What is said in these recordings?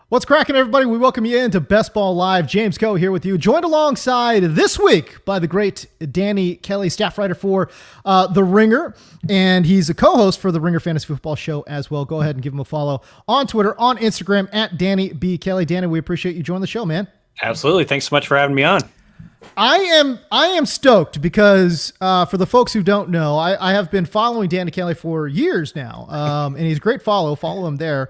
What's cracking, everybody? We welcome you into Best Ball Live. James Koh here with you, joined alongside this week by the great Danny Kelly, staff writer for The Ringer, and he's a co-host for the Ringer Fantasy Football Show as well. Go ahead and give him a follow on Twitter, on Instagram, at Danny B. Kelly. Danny, we appreciate you joining the show, man. Absolutely. Thanks so much for having me on. I am stoked because for the folks who don't know, I have been following Danny Kelly for years now, and he's a great follow. Follow him there.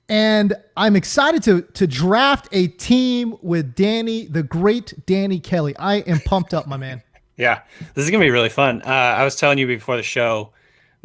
And I'm excited to draft a team with Danny, the great Danny Kelly. I am pumped up, my man. Yeah, this is going to be really fun. I was telling you before the show,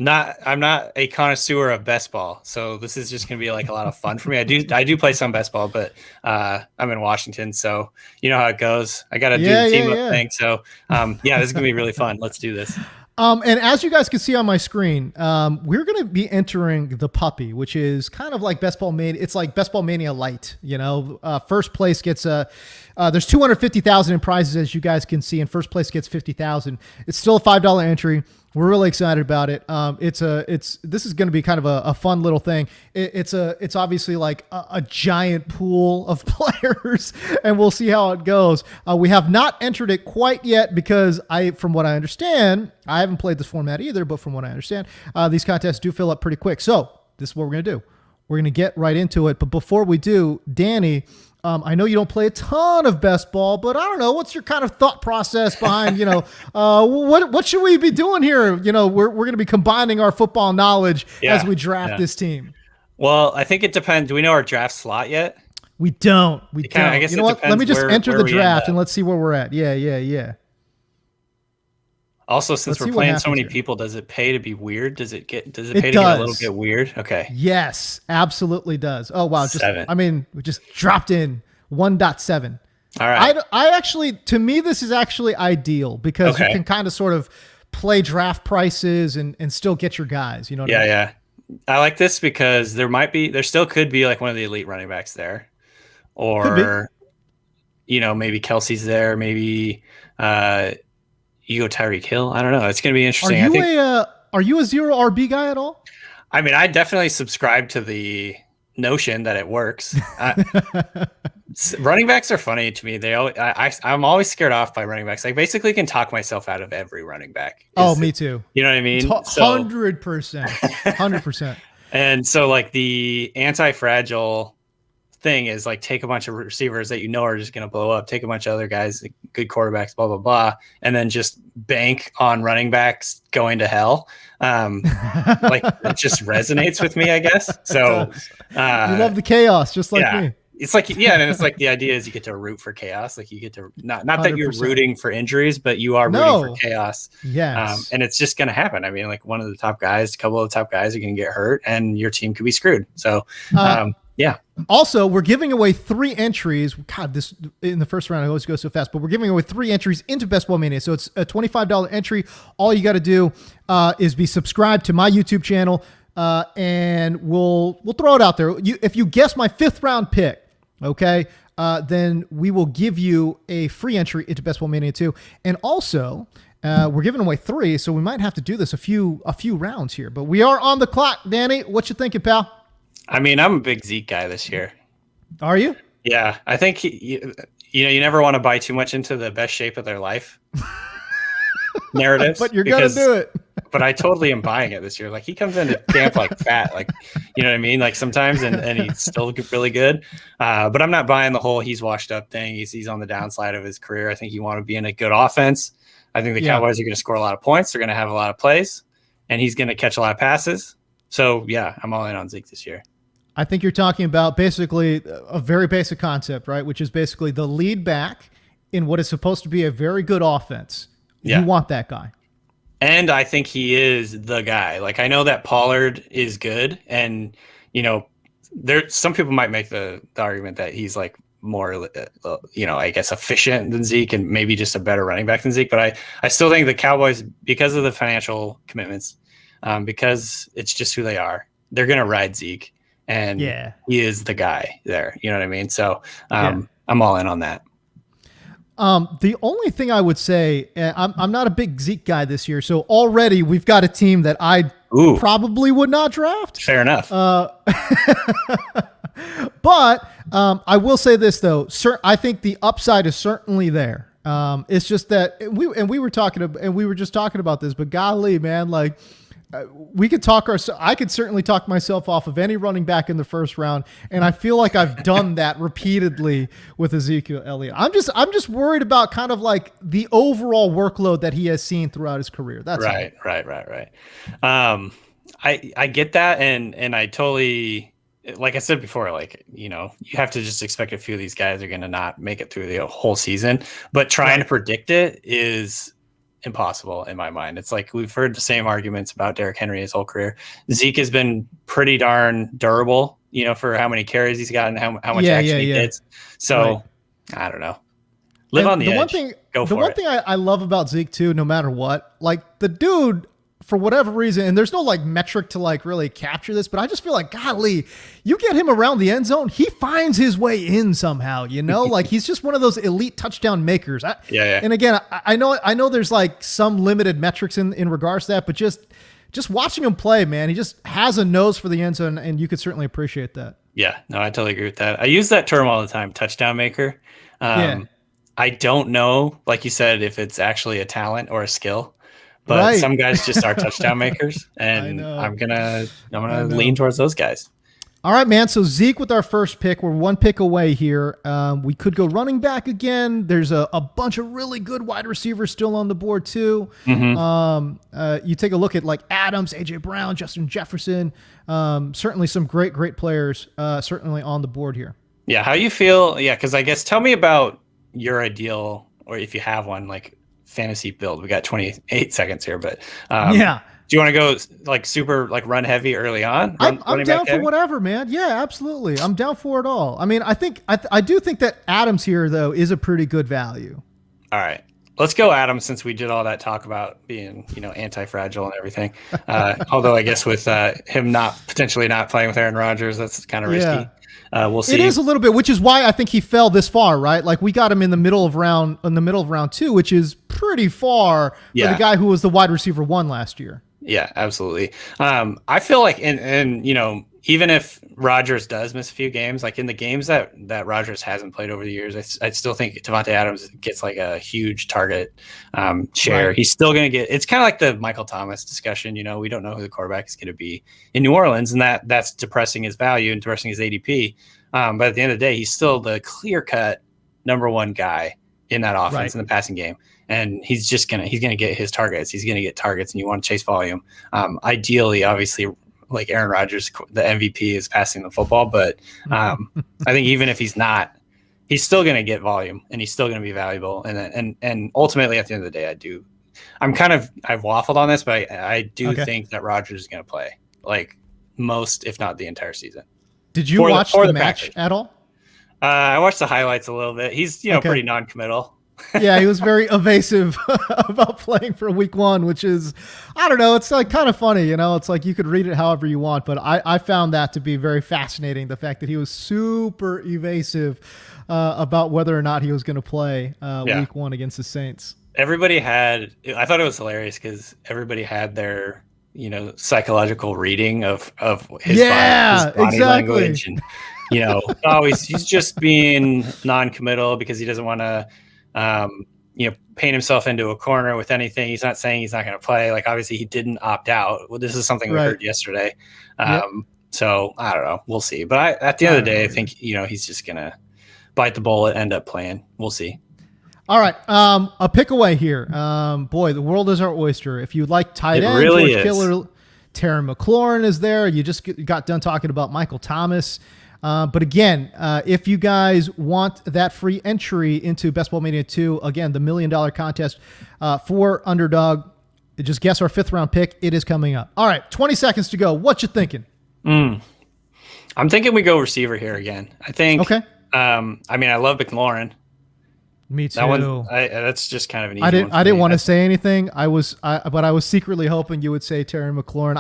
I'm not a connoisseur of best ball, so this is just going to be like a lot of fun for me. I do play some best ball, but I'm in Washington, so you know how it goes. I got to do the team up thing. So this is going to be really fun. Let's do this. And as you guys can see on my screen, we're going to be entering the puppy, which is kind of like Best Ball Mania. It's like Best Ball Mania Light, you know. First place gets there's 250,000 in prizes, as you guys can see, and first place gets 50,000. It's still a $5 entry. We're really excited about it. This is going to be kind of a fun little thing. It's obviously like a giant pool of players, and we'll see how it goes. We have not entered it quite yet because from what I understand, I haven't played this format either, but from what I understand, these contests do fill up pretty quick. So this is what we're going to do. We're going to get right into it. But before we do, Danny, I know you don't play a ton of best ball, but I don't know, what's your kind of thought process behind, what should we be doing here? You know, we're going to be combining our football knowledge as we draft this team. Well, I think it depends. Do we know our draft slot yet? We don't. I guess you know what? Let me just enter the draft and let's see where we're at. Yeah. Also, since we're playing so many people, does it pay to be weird? Does it pay to get a little bit weird? Okay. Yes, absolutely does. Oh, wow. 7. We just dropped in 1.7. All right. I actually, to me, this is actually ideal because you can kind of sort of play draft prices and still get your guys. You know what I mean? Yeah. I like this because there still could be like one of the elite running backs there. Or, maybe Kelsey's there. Maybe, you go Tyreek Hill. I don't know. It's going to be interesting. Are you a zero RB guy at all? I mean, I definitely subscribe to the notion that it works. Running backs are funny to me. I'm always scared off by running backs. I basically can talk myself out of every running back. Me too. You know what I mean? 100%. 100%. And so like the anti-fragile thing is like take a bunch of receivers that are just going to blow up, take a bunch of other guys, good quarterbacks, blah blah blah, and then just bank on running backs going to hell. Like it just resonates with me, I guess. So you love the chaos, just like me. It's like and it's like the idea is you get to root for chaos. Like you get to not that you're rooting for injuries, but you are rooting for chaos. Yes. And it's just going to happen. I mean, like a couple of the top guys are going to get hurt, and your team could be screwed. So. Yeah. Also, we're giving away 3 entries. God, this in the first round, it always goes so fast, but we're giving away 3 entries into Best Ball Mania. So it's a $25 entry. All you got to do is be subscribed to my YouTube channel, and we'll throw it out there. If you guess my 5th round pick, okay, then we will give you a free entry into Best Ball Mania 2. And also, we're giving away 3, so we might have to do this a few rounds here. But we are on the clock, Danny. What you thinking, pal? I mean, I'm a big Zeke guy this year. Are you? Yeah, I think you never want to buy too much into the best shape of their life narrative, but you're gonna do it. But I totally am buying it this year. Like he comes into camp like fat, like you know what I mean. Like sometimes, and he's still really good. But I'm not buying the whole he's washed up thing. He's on the downside of his career. I think you want to be in a good offense. I think the Cowboys are going to score a lot of points. They're going to have a lot of plays, and he's going to catch a lot of passes. So yeah, I'm all in on Zeke this year. I think you're talking about basically a very basic concept, right? Which is basically the lead back in what is supposed to be a very good offense. Yeah. You want that guy. And I think he is the guy. Like I know that Pollard is good, and some people might make the argument that he's like more, I guess efficient than Zeke and maybe just a better running back than Zeke. But I still think the Cowboys, because of the financial commitments, because it's just who they are, they're going to ride Zeke. And he is the guy there. You know what I mean? So I'm all in on that. The only thing I would say, I'm not a big Zeke guy this year. So already we've got a team that I probably would not draft. Fair enough. But I will say this though, I think the upside is certainly there. It's just that we were just talking about this, but golly, man, like I could certainly talk myself off of any running back in the first round, and I feel like I've done that repeatedly with Ezekiel Elliott. I'm just worried about kind of like the overall workload that he has seen throughout his career. That's right. I get that, and I totally, like I said before, like, you have to just expect a few of these guys are going to not make it through the whole season, but trying to predict it is impossible in my mind. It's like we've heard the same arguments about Derrick Henry his whole career. Zeke has been pretty darn durable, for how many carries he's gotten, how much action he gets. So I don't know. Live on the edge. The one thing I love about Zeke too, no matter what, like the dude, for whatever reason, and there's no like metric to like really capture this, but I just feel like, golly, you get him around the end zone, he finds his way in somehow, like he's just one of those elite touchdown makers. And again, I know there's like some limited metrics in regards to that, but just watching him play, man, he just has a nose for the end zone, and you could certainly appreciate that. Yeah, no, I totally agree with that. I use that term all the time, touchdown maker. I don't know, like you said, if it's actually a talent or a skill. But some guys just are touchdown makers, and I'm gonna lean towards those guys. All right, man. So Zeke with our first pick. We're one pick away here. We could go running back again. There's a bunch of really good wide receivers still on the board too. You take a look at like Adams, AJ Brown, Justin Jefferson. Certainly some great players. Certainly on the board here. Yeah. How you feel? Yeah, because I guess tell me about your ideal, or if you have one, like fantasy build. We got 28 seconds here, but do you want to go like super like run heavy early on? I'm down for whatever, man. Yeah, absolutely. I'm down for it all. I mean, I do think that Adams here though is a pretty good value. All right, let's go Adams, since we did all that talk about being anti-fragile and everything. Although I guess with him potentially not playing with Aaron Rodgers, that's kind of risky. We'll see. It is a little bit, which is why I think he fell this far, right? Like we got him in the middle of round 2, which is pretty far for the guy who was the wide receiver 1 last year. Yeah, absolutely. I feel like, and even if Rodgers does miss a few games, like in the games that Rodgers hasn't played over the years, I still think Davante Adams gets like a huge target share. Right. He's still going to get. It's kind of like the Michael Thomas discussion. We don't know who the quarterback is going to be in New Orleans, and that's depressing his value and depressing his ADP. But at the end of the day, he's still the clear-cut number 1 guy in that offense in the passing game. And he's gonna get his targets. He's gonna get targets, and you want to chase volume. Ideally, obviously, like Aaron Rodgers, the MVP is passing the football. But I think even if he's not, he's still gonna get volume, and he's still gonna be valuable. And ultimately, at the end of the day, I've waffled on this, but I do think that Rodgers is gonna play like most, if not the entire season. Did you watch the match at all? I watched the highlights a little bit. He's pretty non-committal. Yeah, he was very evasive about playing for week 1, which is, I don't know, it's like kind of funny, it's like you could read it however you want, but I found that to be very fascinating, the fact that he was super evasive about whether or not he was going to play week 1 against the Saints. I thought it was hilarious because everybody had their psychological reading of his body language, and he's just being non-committal because he doesn't want to paint himself into a corner with anything. He's not saying he's not going to play. Like, obviously he didn't opt out. Well, this is something we heard yesterday. So I don't know. We'll see. But at the end of the day, I think, he's just going to bite the bullet, end up playing. We'll see. All right. A pick away here. Boy, the world is our oyster. If you like tight end, really George Kittle, Terry McLaurin is there. You just got done talking about Michael Thomas. But again, if you guys want that free entry into Best Ball Mania 2, again, the $1 million contest for Underdog, just guess our 5th round pick. It is coming up. All right, 20 seconds to go. What you thinking? I'm thinking we go receiver here again. I think. Okay. I love McLaurin. Me too. That one, that's just kind of an easy one. I didn't want to say anything. But I was secretly hoping you would say Terry McLaurin.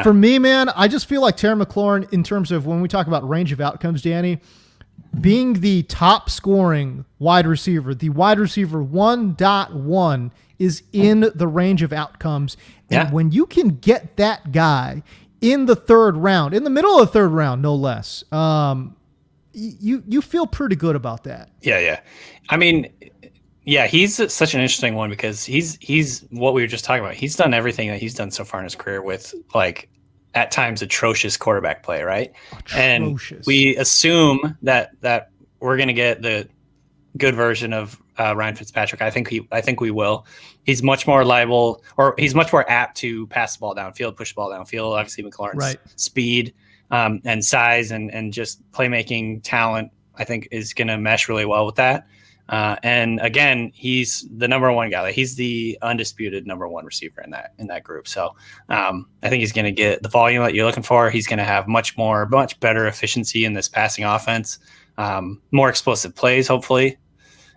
For me, man, I just feel like Terry McLaurin, in terms of when we talk about range of outcomes, Danny, being the top scoring wide receiver, the wide receiver 1.1 is in the range of outcomes. And when you can get that guy in the 3rd round, in the middle of the 3rd round, no less, you feel pretty good about that. Yeah. I mean, yeah, he's such an interesting one because he's what we were just talking about. He's done everything that he's done so far in his career with like at times atrocious quarterback play, right? And Atrocious. we assume that we're going to get the good version of Ryan Fitzpatrick. I think we will. He's much more liable, or he's much more apt to pass the ball downfield, push the ball downfield. Obviously, McLaurin's speed and size and just playmaking talent, I think, is going to mesh really well with that. And again, he's the number one guy. Like, he's the undisputed number one receiver in that group. So I think he's going to get the volume that you're looking for. He's going to have much better efficiency in this passing offense, more explosive plays, hopefully.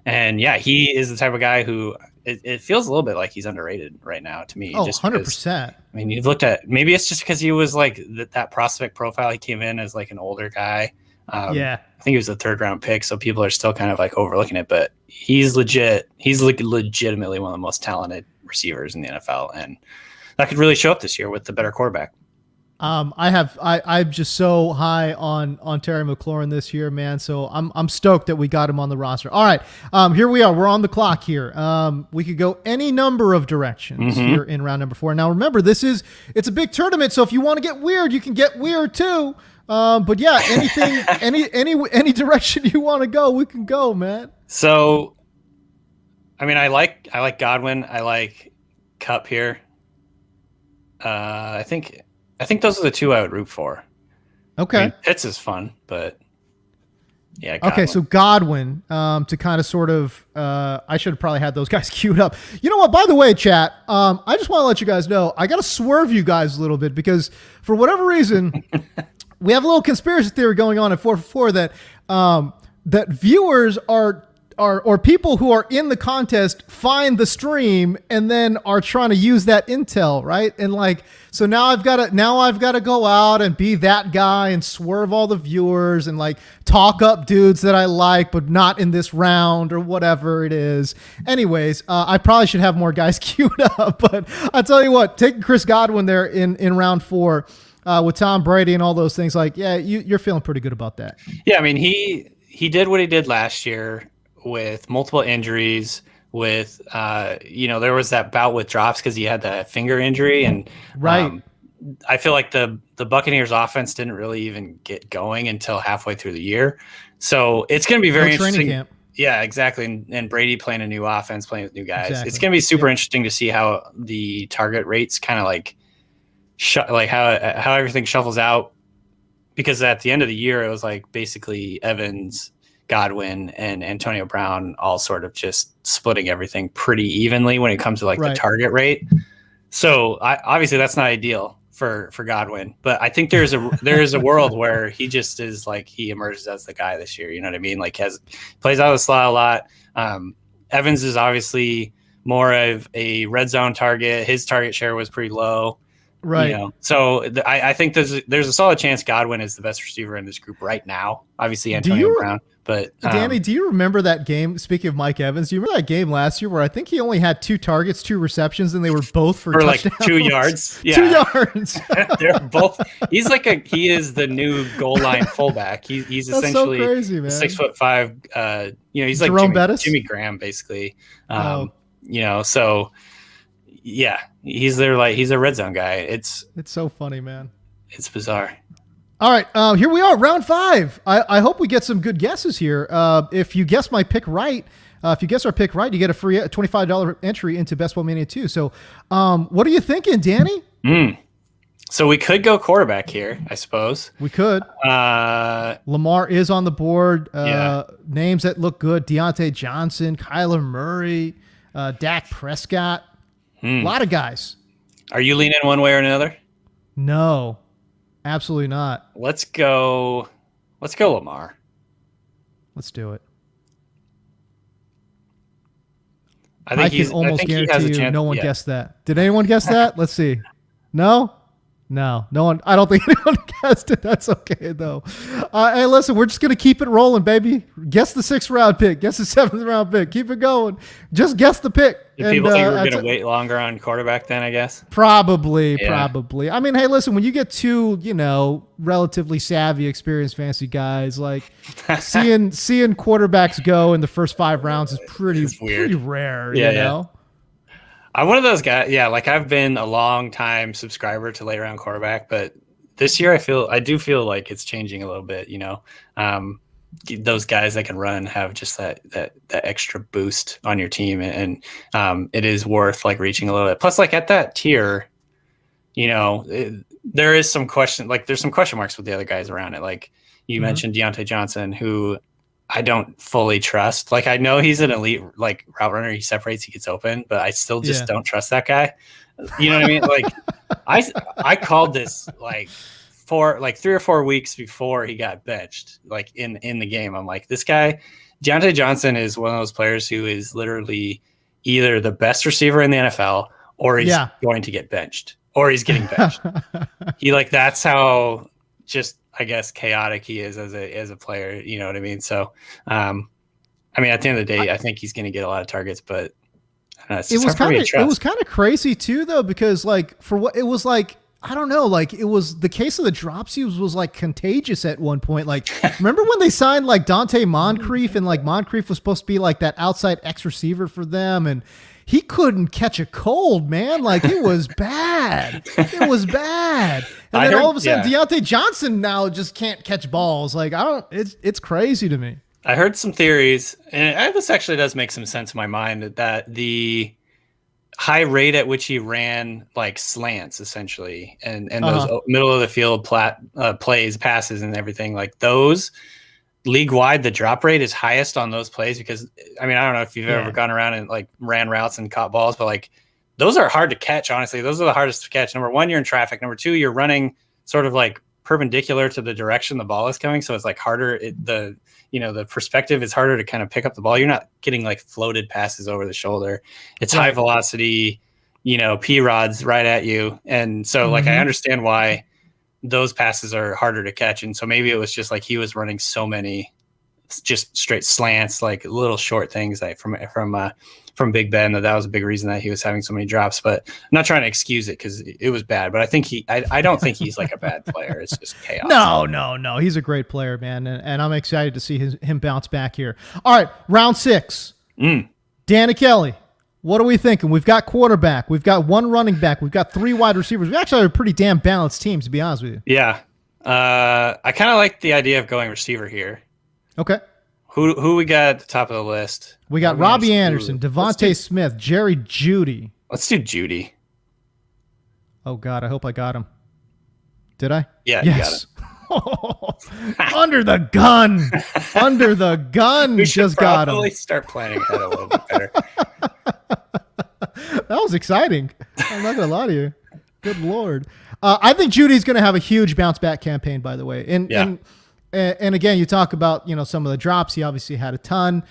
And yeah, he is the type of guy who it feels a little bit like he's underrated right now to me. Oh, just 100%. I mean, you've looked at, maybe it's just because he was like that prospect profile. He came in as like an older guy. I think he was a 3rd round pick, so people are still kind of like overlooking it, but he's legit. He's like legitimately one of the most talented receivers in the NFL, and that could really show up this year with the better quarterback. I'm just so high on Terry McLaurin this year, man. So I'm stoked that we got him on the roster. All right, here we are. We're on the clock here. We could go any number of directions here in round number 4. Now remember, it's a big tournament, so if you want to get weird, you can get weird too. But yeah, anything, any direction you want to go, we can go, man. So, I mean, I like Godwin. I like Kupp here. I think those are the two I would root for. Okay. I mean, Pitts is fun, but yeah. Godwin. Okay, so Godwin, to kind of sort of, I should have probably had those guys queued up. You know what? By the way, chat, I just want to let you guys know, I got to swerve you guys a little bit because for whatever reason, we have a little conspiracy theory going on at 4for4 that viewers or people who are in the contest find the stream and then are trying to use that intel, right? And like, so now I've got to go out and be that guy and swerve all the viewers and like talk up dudes that I like, but not in this round or whatever it is. Anyways, I probably should have more guys queued up, but I'll tell you what, taking Chris Godwin there in round 4, with Tom Brady and all those things, like, yeah, you're feeling pretty good about that. Yeah, I mean, he did what he did last year with multiple injuries. With there was that bout with drops because he had that finger injury, and I feel like the Buccaneers offense didn't really even get going until halfway through the year. So it's going to be very interesting. Camp. Yeah, exactly. And Brady playing a new offense, playing with new guys. Exactly. It's going to be super interesting to see how the target rates kind of like how everything shuffles out, because at the end of the year it was like basically Evans, Godwin, and Antonio Brown all sort of just splitting everything pretty evenly when it comes to like the target rate. So obviously that's not ideal for Godwin, but I think there is a world where he just is like, he emerges as the guy this year. You know what I mean? Like plays out of the slot a lot. Evans is obviously more of a red zone target. His target share was pretty low. Right. So I think there's a solid chance Godwin is the best receiver in this group right now. Obviously Antonio Brown. But Danny, do you remember that game? Speaking of Mike Evans, do you remember that game last year where I think he only had 2 targets, 2 receptions, and they were both for touchdowns? Like 2 yards. Yeah. 2 yards. They're both. He is the new goal line fullback. He's essentially so crazy, man. 6'5". He's like Jerome Jimmy Graham basically. So yeah, he's a red zone guy. It's so funny, man. It's bizarre. All right, here we are, round 5. I hope we get some good guesses here. If you guess my pick right, if you guess our pick right, you get a free $25 entry into Best Ball Mania 2. So what are you thinking, Danny? So we could go quarterback here, I suppose. We could. Lamar is on the board. Names that look good: Deontay Johnson, Kyler Murray, Dak Prescott. A lot of guys. Are you leaning one way or another? No. Absolutely not. Let's go Lamar. Let's do it. I can almost guarantee you no one guessed that. Did anyone guess that? Let's see. No? No, no one. I don't think anyone guessed it. That's okay though. Hey, listen, we're just gonna keep it rolling, baby. Guess the 6th round pick. Guess the 7th round pick. Keep it going. Just guess the pick. Did people think we were going to wait longer on quarterback then, I guess? Probably. I mean, hey, listen, when you get two, relatively savvy, experienced fantasy guys, like seeing quarterbacks go in the first 5 rounds is pretty rare, you know? I'm one of those guys. Yeah, like I've been a long time subscriber to late round quarterback, but this year I do feel like it's changing a little bit. Those guys that can run have just that extra boost on your team, and it is worth like reaching a little bit. Plus, like at that tier, there is some question. Like there's some question marks with the other guys around it. Like you mentioned Deontay Johnson, who I don't fully trust. Like I know he's an elite like route runner. He separates, he gets open, but I still just don't trust that guy. You know what I mean? Like I called this like 3 or 4 weeks before he got benched, like in the game. I'm like, this guy, Deontay Johnson, is one of those players who is literally either the best receiver in the NFL or he's going to get benched or he's getting benched. That's how just, I guess, chaotic he is as a player. You know what I mean? So, I mean, at the end of the day, I think he's going to get a lot of targets, but it was kind of crazy too, though, because like for what it was like, I don't know, like it was the case of the drops was like contagious at one point. Like, remember when they signed like Dante Moncrief and like Moncrief was supposed to be like that outside X receiver for them, and he couldn't catch a cold, man. Like it was bad. It was bad. And then all of a sudden, Deontay Johnson now just can't catch balls. Like it's crazy to me. I heard some theories, and this actually does make some sense in my mind, that the high rate at which he ran like slants essentially, and those middle of the field plays, passes, and everything, like those league wide, the drop rate is highest on those plays because I mean, I don't know if you've ever gone around and like ran routes and caught balls, but like those are hard to catch. Honestly, those are the hardest to catch. Number one, you're in traffic. Number two, you're running sort of like perpendicular to the direction the ball is coming. So it's like harder. The perspective is harder to kind of pick up the ball. You're not getting like floated passes over the shoulder. It's high velocity, P rods right at you. And so like, I understand why those passes are harder to catch. And so maybe it was just like, he was running so many just straight slants, like little short things like from Big Ben, that was a big reason that he was having so many drops. But I'm not trying to excuse it because it was bad, but I think I don't think he's like a bad player. It's just chaos. No. He's a great player, man. And I'm excited to see him bounce back here. All right. Round 6. Danny Kelly. What are we thinking? We've got quarterback. We've got 1 running back. We've got 3 wide receivers. We actually have a pretty damn balanced team, to be honest with you. Yeah. I kind of like the idea of going receiver here. Okay. Who we got at the top of the list? We got Robbie Anderson, Devontae Smith, Jerry Jeudy. Let's do Jeudy. Oh, God. I hope I got him. Did I? Yeah, yes. You got him. Under the gun. Under the gun. We just got him. Probably start planning ahead a little bit better. That was exciting. I'm not going to lie to you. Good Lord. I think Judy's going to have a huge bounce back campaign, by the way. And again, you talk about, some of the drops. He obviously had a ton.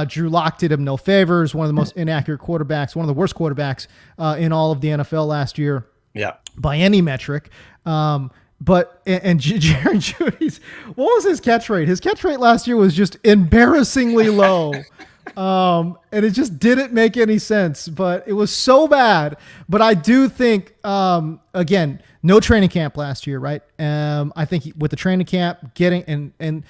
Drew Lock did him no favors. One of the most inaccurate quarterbacks, one of the worst quarterbacks in all of the NFL last year. Yeah. By any metric. But Jerry Jeudy's, what was his catch rate? His catch rate last year was just embarrassingly low. And it just didn't make any sense, but it was so bad. But I do think, again, no training camp last year, right? I think with the training camp getting, and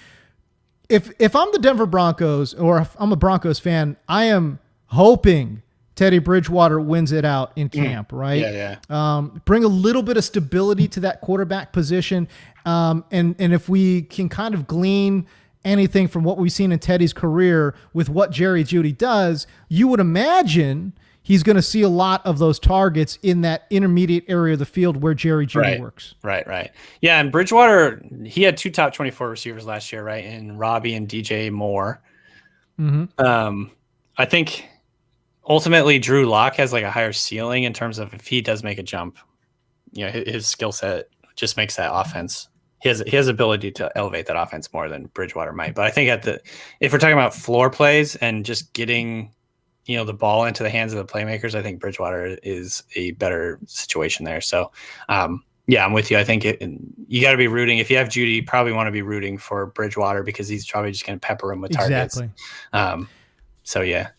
if I'm the Denver Broncos or if I'm a Broncos fan, I am hoping Teddy Bridgewater wins it out in camp, right? Yeah. Bring a little bit of stability to that quarterback position. And if we can kind of glean anything from what we've seen in Teddy's career with what Jerry Jeudy does, you would imagine he's going to see a lot of those targets in that intermediate area of the field where Jerry Jeudy works. Right. Yeah, and Bridgewater, he had 2 top 24 receivers last year, right? And Robbie and DJ Moore. I think ultimately Drew Lock has like a higher ceiling in terms of if he does make a jump, his skill set just makes that offense. He has ability to elevate that offense more than Bridgewater might. But I think if we're talking about floor plays and just getting, the ball into the hands of the playmakers, I think Bridgewater is a better situation there. So, Yeah, I'm with you. I think you got to be rooting. If you have Judy, you probably want to be rooting for Bridgewater because he's probably just going to pepper him with targets. Exactly. So yeah.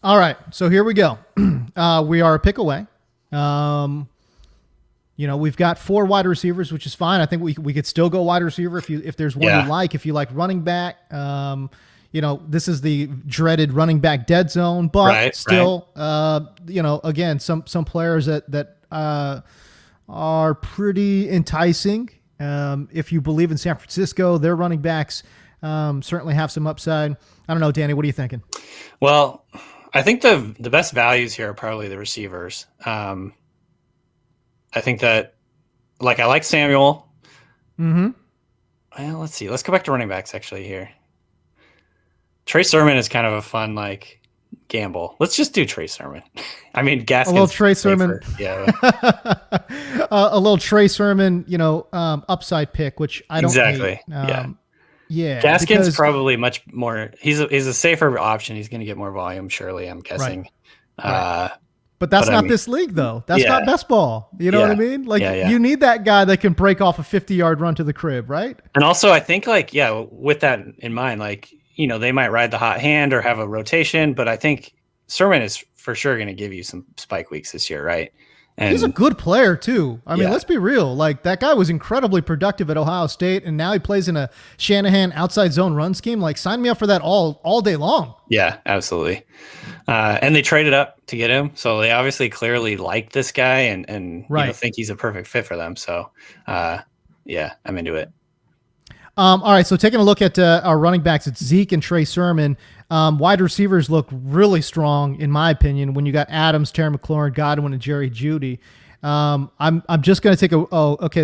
All right. So here we go. We are a pick away. We've got 4 wide receivers, which is fine. I think we could still go wide receiver if there's one you like. If you like running back, this is the dreaded running back dead zone, but still, again, some players that are pretty enticing. If you believe in San Francisco, their running backs certainly have some upside. I don't know, Danny, what are you thinking? Well, I think the best values here are probably the receivers. I think that, I like Samuel. Mm-hmm. Well, let's see. Let's go back to running backs actually here. Trey Sermon is kind of a fun, gamble. Let's just do Trey Sermon. I mean, Gaskins. A little Trey Sermon. Yeah. A little Trey Sermon, upside pick, which I don't exactly. hate. Yeah. Gaskins probably much more. He's a safer option. He's going to get more volume, surely, I'm guessing. Right. But that's not this league, though. That's not best ball. You know what I mean? You need that guy that can break off a 50-yard run to the crib, right? And also, I think, with that in mind, they might ride the hot hand or have a rotation, but I think Sermon is for sure going to give you some spike weeks this year, right? And he's a good player, too. I mean, let's be real. That guy was incredibly productive at Ohio State, and now he plays in a Shanahan outside zone run scheme. Sign me up for that all day long. Yeah, absolutely. And they traded up to get him, so they obviously clearly like this guy and think he's a perfect fit for them. So, I'm into it. All right, so taking a look at our running backs, it's Zeke and Trey Sermon. Wide receivers look really strong, in my opinion, when you got Adams, Terry McLaurin, Godwin, and Jerry Jeudy. I'm just going to take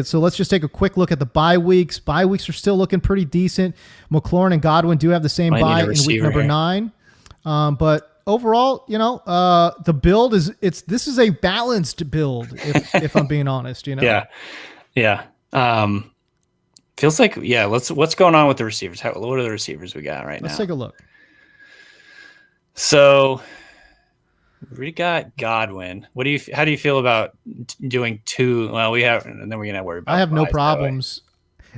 so let's just take a quick look at the bye weeks. Bye weeks are still looking pretty decent. McLaurin and Godwin do have the same bye in week number 9. But overall, the build this is a balanced build, if I'm being honest, Yeah. Feels like, what's going on with the receivers? What are the receivers we got right now? Let's take a look. So we got Godwin. How do you feel about doing 2? Well, and then we're going to worry about I have no problems.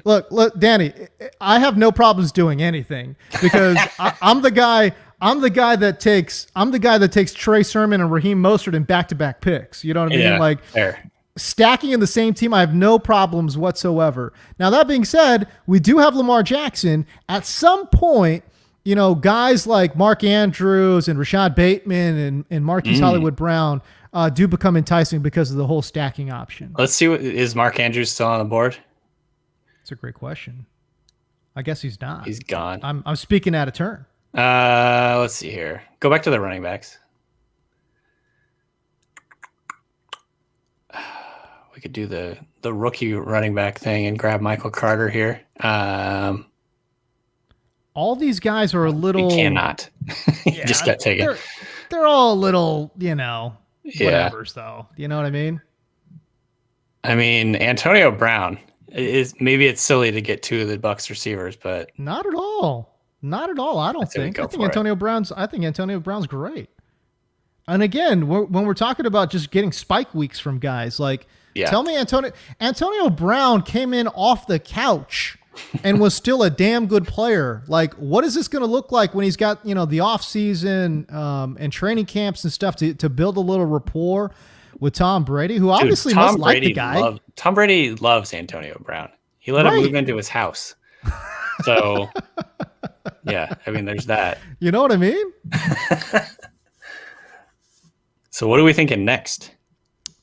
Look, Danny, I have no problems doing anything because I'm the guy that takes Trey Sermon and Raheem Mostert in back-to-back picks. You know what I mean? Fair. Stacking in the same team, I have no problems whatsoever. Now, that being said, we do have Lamar Jackson. At some point, guys like Mark Andrews and Rashad Bateman and Marquise Hollywood Brown do become enticing because of the whole stacking option. Let's see. Is Mark Andrews still on the board? That's a great question. I guess he's not. He's gone. I'm speaking out of turn. Let's see here. Go back to the running backs. We could do the rookie running back thing and grab Michael Carter here. All these guys are a little. You cannot. You just got taken. They're all a little, whatever's though. You know what I mean? I mean, Antonio Brown is maybe it's silly to get 2 of the Bucs receivers, but not at all. Not at all. I think Antonio Brown's great. And again, when we're talking about just getting spike weeks from guys, tell me Antonio Brown came in off the couch and was still a damn good player. What is this going to look like when he's got, the off season and training camps and stuff to build a little rapport with Tom Brady, who obviously must like the guy. Tom Brady loves Antonio Brown. He let him move into his house. So, I mean, there's that. You know what I mean? So what are we thinking next?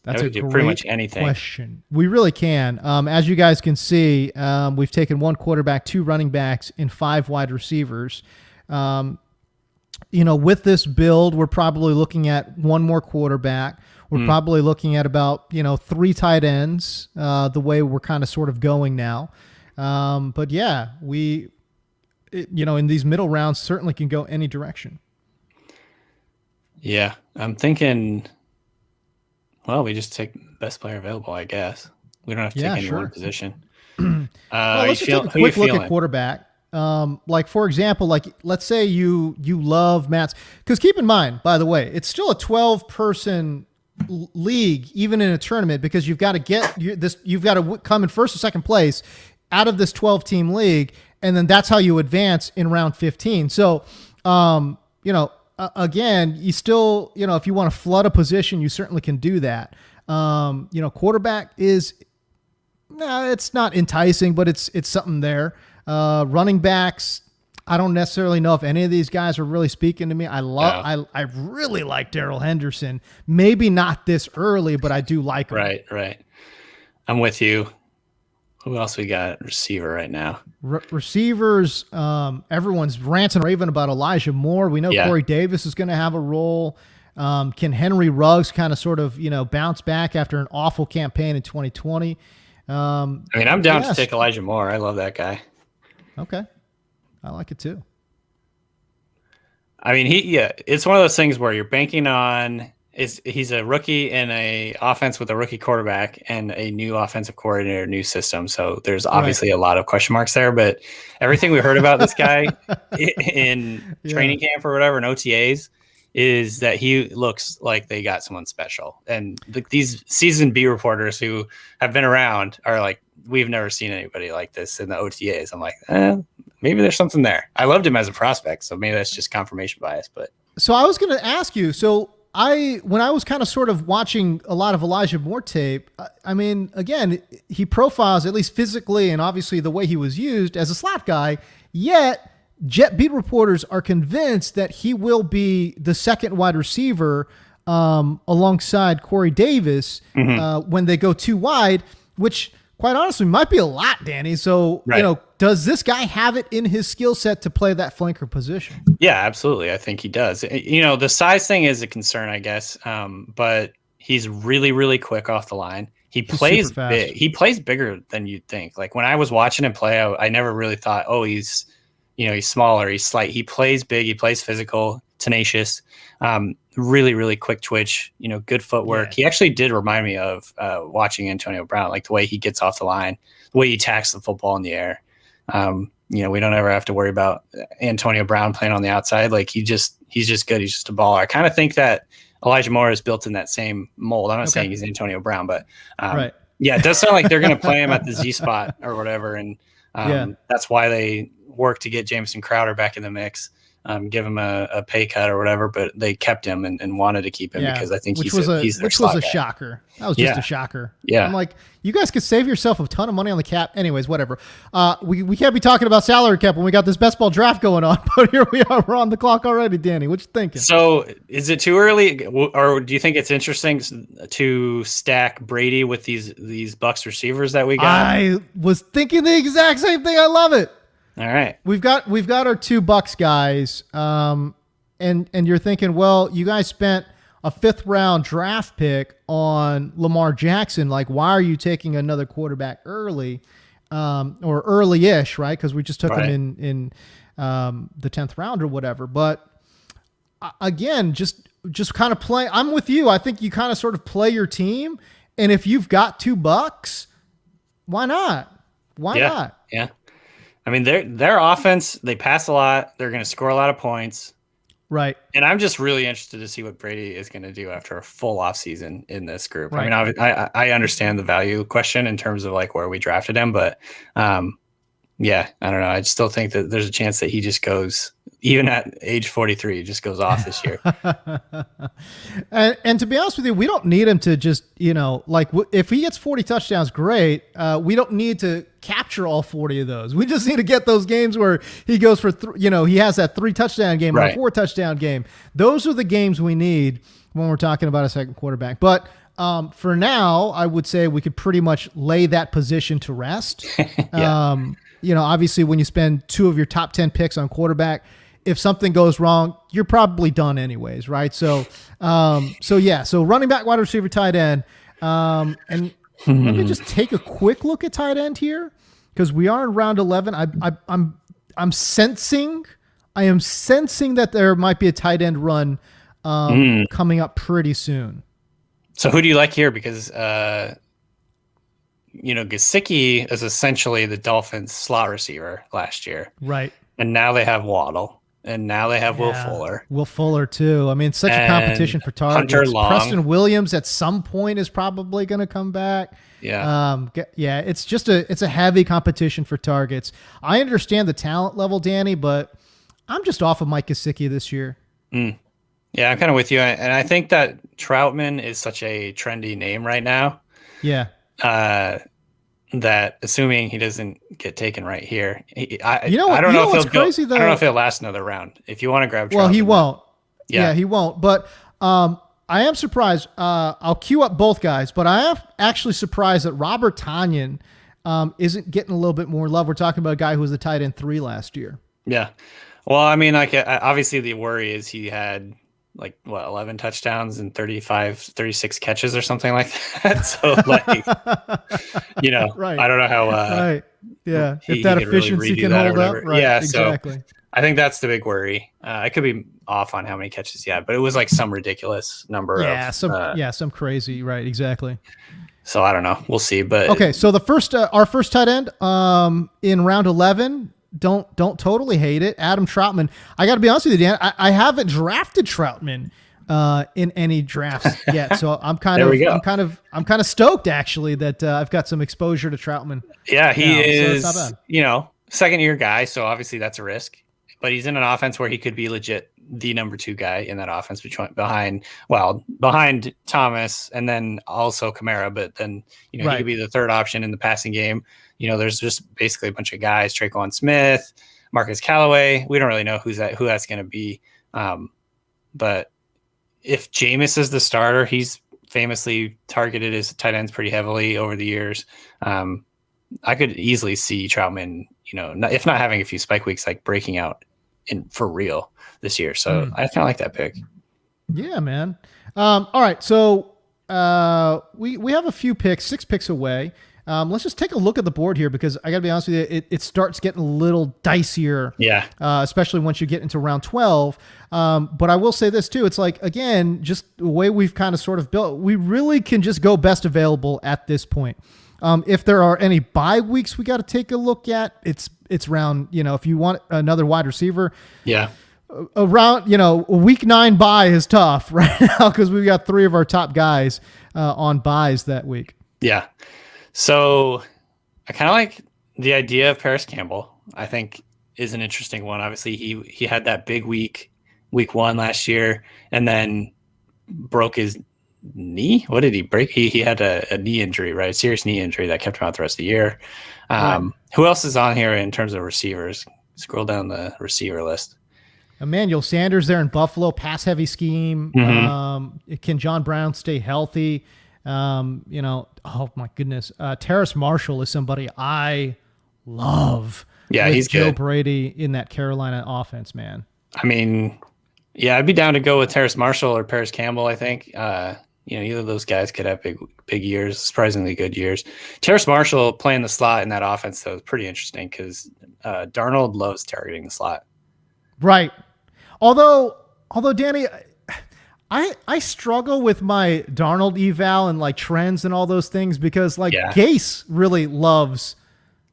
That's a great pretty much anything. Question. We really can. As you guys can see, we've taken 1 quarterback, 2 running backs, and 5 wide receivers. With this build, we're probably looking at 1 more quarterback. We're probably looking at about 3 tight ends. The way we're kind of sort of going now. But yeah, in these middle rounds certainly can go any direction. Yeah, I'm thinking. Well, we just take best player available, I guess. We don't have to take any one position. Let's just take a quick look at quarterback. For example, let's say you love Matt's, because keep in mind, by the way, it's still a 12-person league, even in a tournament, because you've got to get this. You've got to come in first or second place out of this 12-team league, and then that's how you advance in round 15. So, again, you still, if you want to flood a position, you certainly can do that. Quarterback is, it's not enticing, but it's something there. Running backs, I don't necessarily know if any of these guys are really speaking to me. I really like Darrell Henderson. Maybe not this early, but I do like him. Right. I'm with you. Who else we got at receiver right now? Receivers, everyone's ranting and raving about Elijah Moore. We know Corey Davis is going to have a role. Can Henry Ruggs kind of sort of, bounce back after an awful campaign in 2020? I'm down to take Elijah Moore. I love that guy. Okay. I like it too. It's one of those things where you're banking on he's a rookie in a offense with a rookie quarterback and a new offensive coordinator, new system. So there's obviously a lot of question marks there, but everything we heard about this guy in training camp or whatever, in OTAs, is that he looks like they got someone special. And these seasoned B reporters who have been around are like, we've never seen anybody like this in the OTAs. I'm like, maybe there's something there. I loved him as a prospect, so maybe that's just confirmation bias. But so I was going to ask you. So when I was kind of sort of watching a lot of Elijah Moore tape, again, he profiles, at least physically and obviously the way he was used, as a slot guy. Yet Jet beat reporters are convinced that he will be the second wide receiver alongside Corey Davis when they go too wide, which quite honestly might be a lot, Danny. So, does this guy have it in his skill set to play that flanker position? Yeah, absolutely. I think he does. The size thing is a concern, I guess. But he's really, really quick off the line. He plays big. He plays bigger than you'd think. Like when I was watching him play, I never really thought, he's smaller, he's slight. He plays big. He plays physical, tenacious, really, really quick twitch, good footwork. Yeah. He actually did remind me of watching Antonio Brown, like the way he gets off the line, the way he attacks the football in the air. We don't ever have to worry about Antonio Brown playing on the outside. Like he's just good. He's just a baller. I kind of think that Elijah Moore is built in that same mold. I'm not saying he's Antonio Brown, but it does sound like they're going to play him at the Z spot or whatever. And that's why they work to get Jamison Crowder back in the mix. Give him a pay cut or whatever, but they kept him and wanted to keep him because I think he's a shocker. That was just a shocker. Yeah. I'm like, you guys could save yourself a ton of money on the cap. Anyways, whatever. We can't be talking about salary cap when we got this best ball draft going on, but here we are. We're on the clock already, Danny. What you thinking? So is it too early, or do you think it's interesting to stack Brady with these Bucs receivers that we got? I was thinking the exact same thing. I love it. All right. We've got our two Bucs guys. And you're thinking, well, you guys spent a 5th round draft pick on Lamar Jackson. Like, why are you taking another quarterback early, or early-ish, right? Because we just took him in the 10th round or whatever. But again, just kind of play. I'm with you. I think you kind of sort of play your team. And if you've got 2 Bucs, why not? Why not? Yeah. Their offense, they pass a lot. They're going to score a lot of points. Right. And I'm just really interested to see what Brady is going to do after a full offseason in this group. Right. I understand the value question in terms of like where we drafted him, but I don't know. I still think that there's a chance that he just goes, even at age 43, just goes off this year. and to be honest with you, we don't need him to just, if he gets 40 touchdowns, great. We don't need to capture all 40 of those. We just need to get those games where he goes for, he has that 3 touchdown game or a 4 touchdown game. Those are the games we need when we're talking about a second quarterback. But for now, I would say we could pretty much lay that position to rest. Obviously when you spend 2 of your top 10 picks on quarterback, if something goes wrong, you're probably done anyways, right? So running back, wide receiver, tight end, and let me just take a quick look at tight end here because we are in round 11. I'm sensing that there might be a tight end run coming up pretty soon. So who do you like here? Because Gesicki is essentially the Dolphins slot receiver last year, right? And now they have Waddle. and now they have Will Fuller. Will Fuller too. I mean, such a And competition for Hunter targets. Long. Preston Williams at some point is probably going to come back. Yeah. Yeah, it's a heavy competition for targets. I understand the talent level, Danny, but I'm just off of Mike Gesicki this year. Yeah, I'm kind of with you. And I think that Troutman is such a trendy name right now. Yeah. That assuming he doesn't get taken right here, I don't know what's crazy though. I don't know if he'll last another round. If you want to grab Troutman, well, he won't. Yeah, he won't. But I am surprised. I'll queue up both guys, but I am actually surprised that Robert Tonyan isn't getting a little bit more love. We're talking about a guy who was the tight end 3 last year. Yeah. Well, I mean, like obviously the worry is he had 11 touchdowns and 36 catches or something like that. So right. I don't know how, right. Yeah. If that efficiency really can hold up. Right. Yeah. Exactly. So I think that's the big worry. I could be off on how many catches he had, but it was like some ridiculous number. Some crazy. Right. Exactly. So I don't know. We'll see. But okay. So our first tight end, in round 11, don't totally hate it. Adam Troutman. I got to be honest with you, Dan. I haven't drafted Troutman in any drafts yet, so I'm kind of stoked actually that I've got some exposure to Troutman. Yeah, he is. So it's not bad. Second year guy, so obviously that's a risk. But he's in an offense where he could be legit the number 2 guy in that offense behind Thomas and then also Kamara. But then he could be the third option in the passing game. There's just basically a bunch of guys: Traquan Smith, Marcus Callaway. We don't really know who that's going to be. But if Jameis is the starter, he's famously targeted his tight ends pretty heavily over the years. I could easily see Troutman, if not having a few spike weeks, like breaking out for real this year. So I kind of like that pick. Yeah, man. All right. So we have a few picks, 6 picks away. Let's just take a look at the board here because I got to be honest with you, it starts getting a little dicier. Yeah. Especially once you get into round 12. But I will say this too. It's like, again, just the way we've kind of sort of built, we really can just go best available at this point. If there are any bye weeks we got to take a look at, it's round, if you want another wide receiver. Yeah. Around, a week 9 bye is tough right now because we've got 3 of our top guys on byes that week. Yeah. So I kind of like the idea of Paris Campbell. I think is an interesting one. Obviously, he had that big week 1 last year, and then broke his knee. What did he break? He had a knee injury, right? A serious knee injury that kept him out the rest of the year. Right. Who else is on here in terms of receivers? Scroll down the receiver list. Emmanuel Sanders there in Buffalo, pass heavy scheme. Mm-hmm. Can John Brown stay healthy? Oh my goodness. Terrace Marshall is somebody I love. Yeah, he's Joe good. Brady in that Carolina offense, man. I mean, yeah, I'd be down to go with Terrace Marshall or Paris Campbell. I think, either of those guys could have big years, surprisingly good years. Terrace Marshall playing the slot in that offense, though, is pretty interesting because Darnold loves targeting the slot. Right. Although Danny, I struggle with my Darnold eval and like trends and all those things because Gase really loves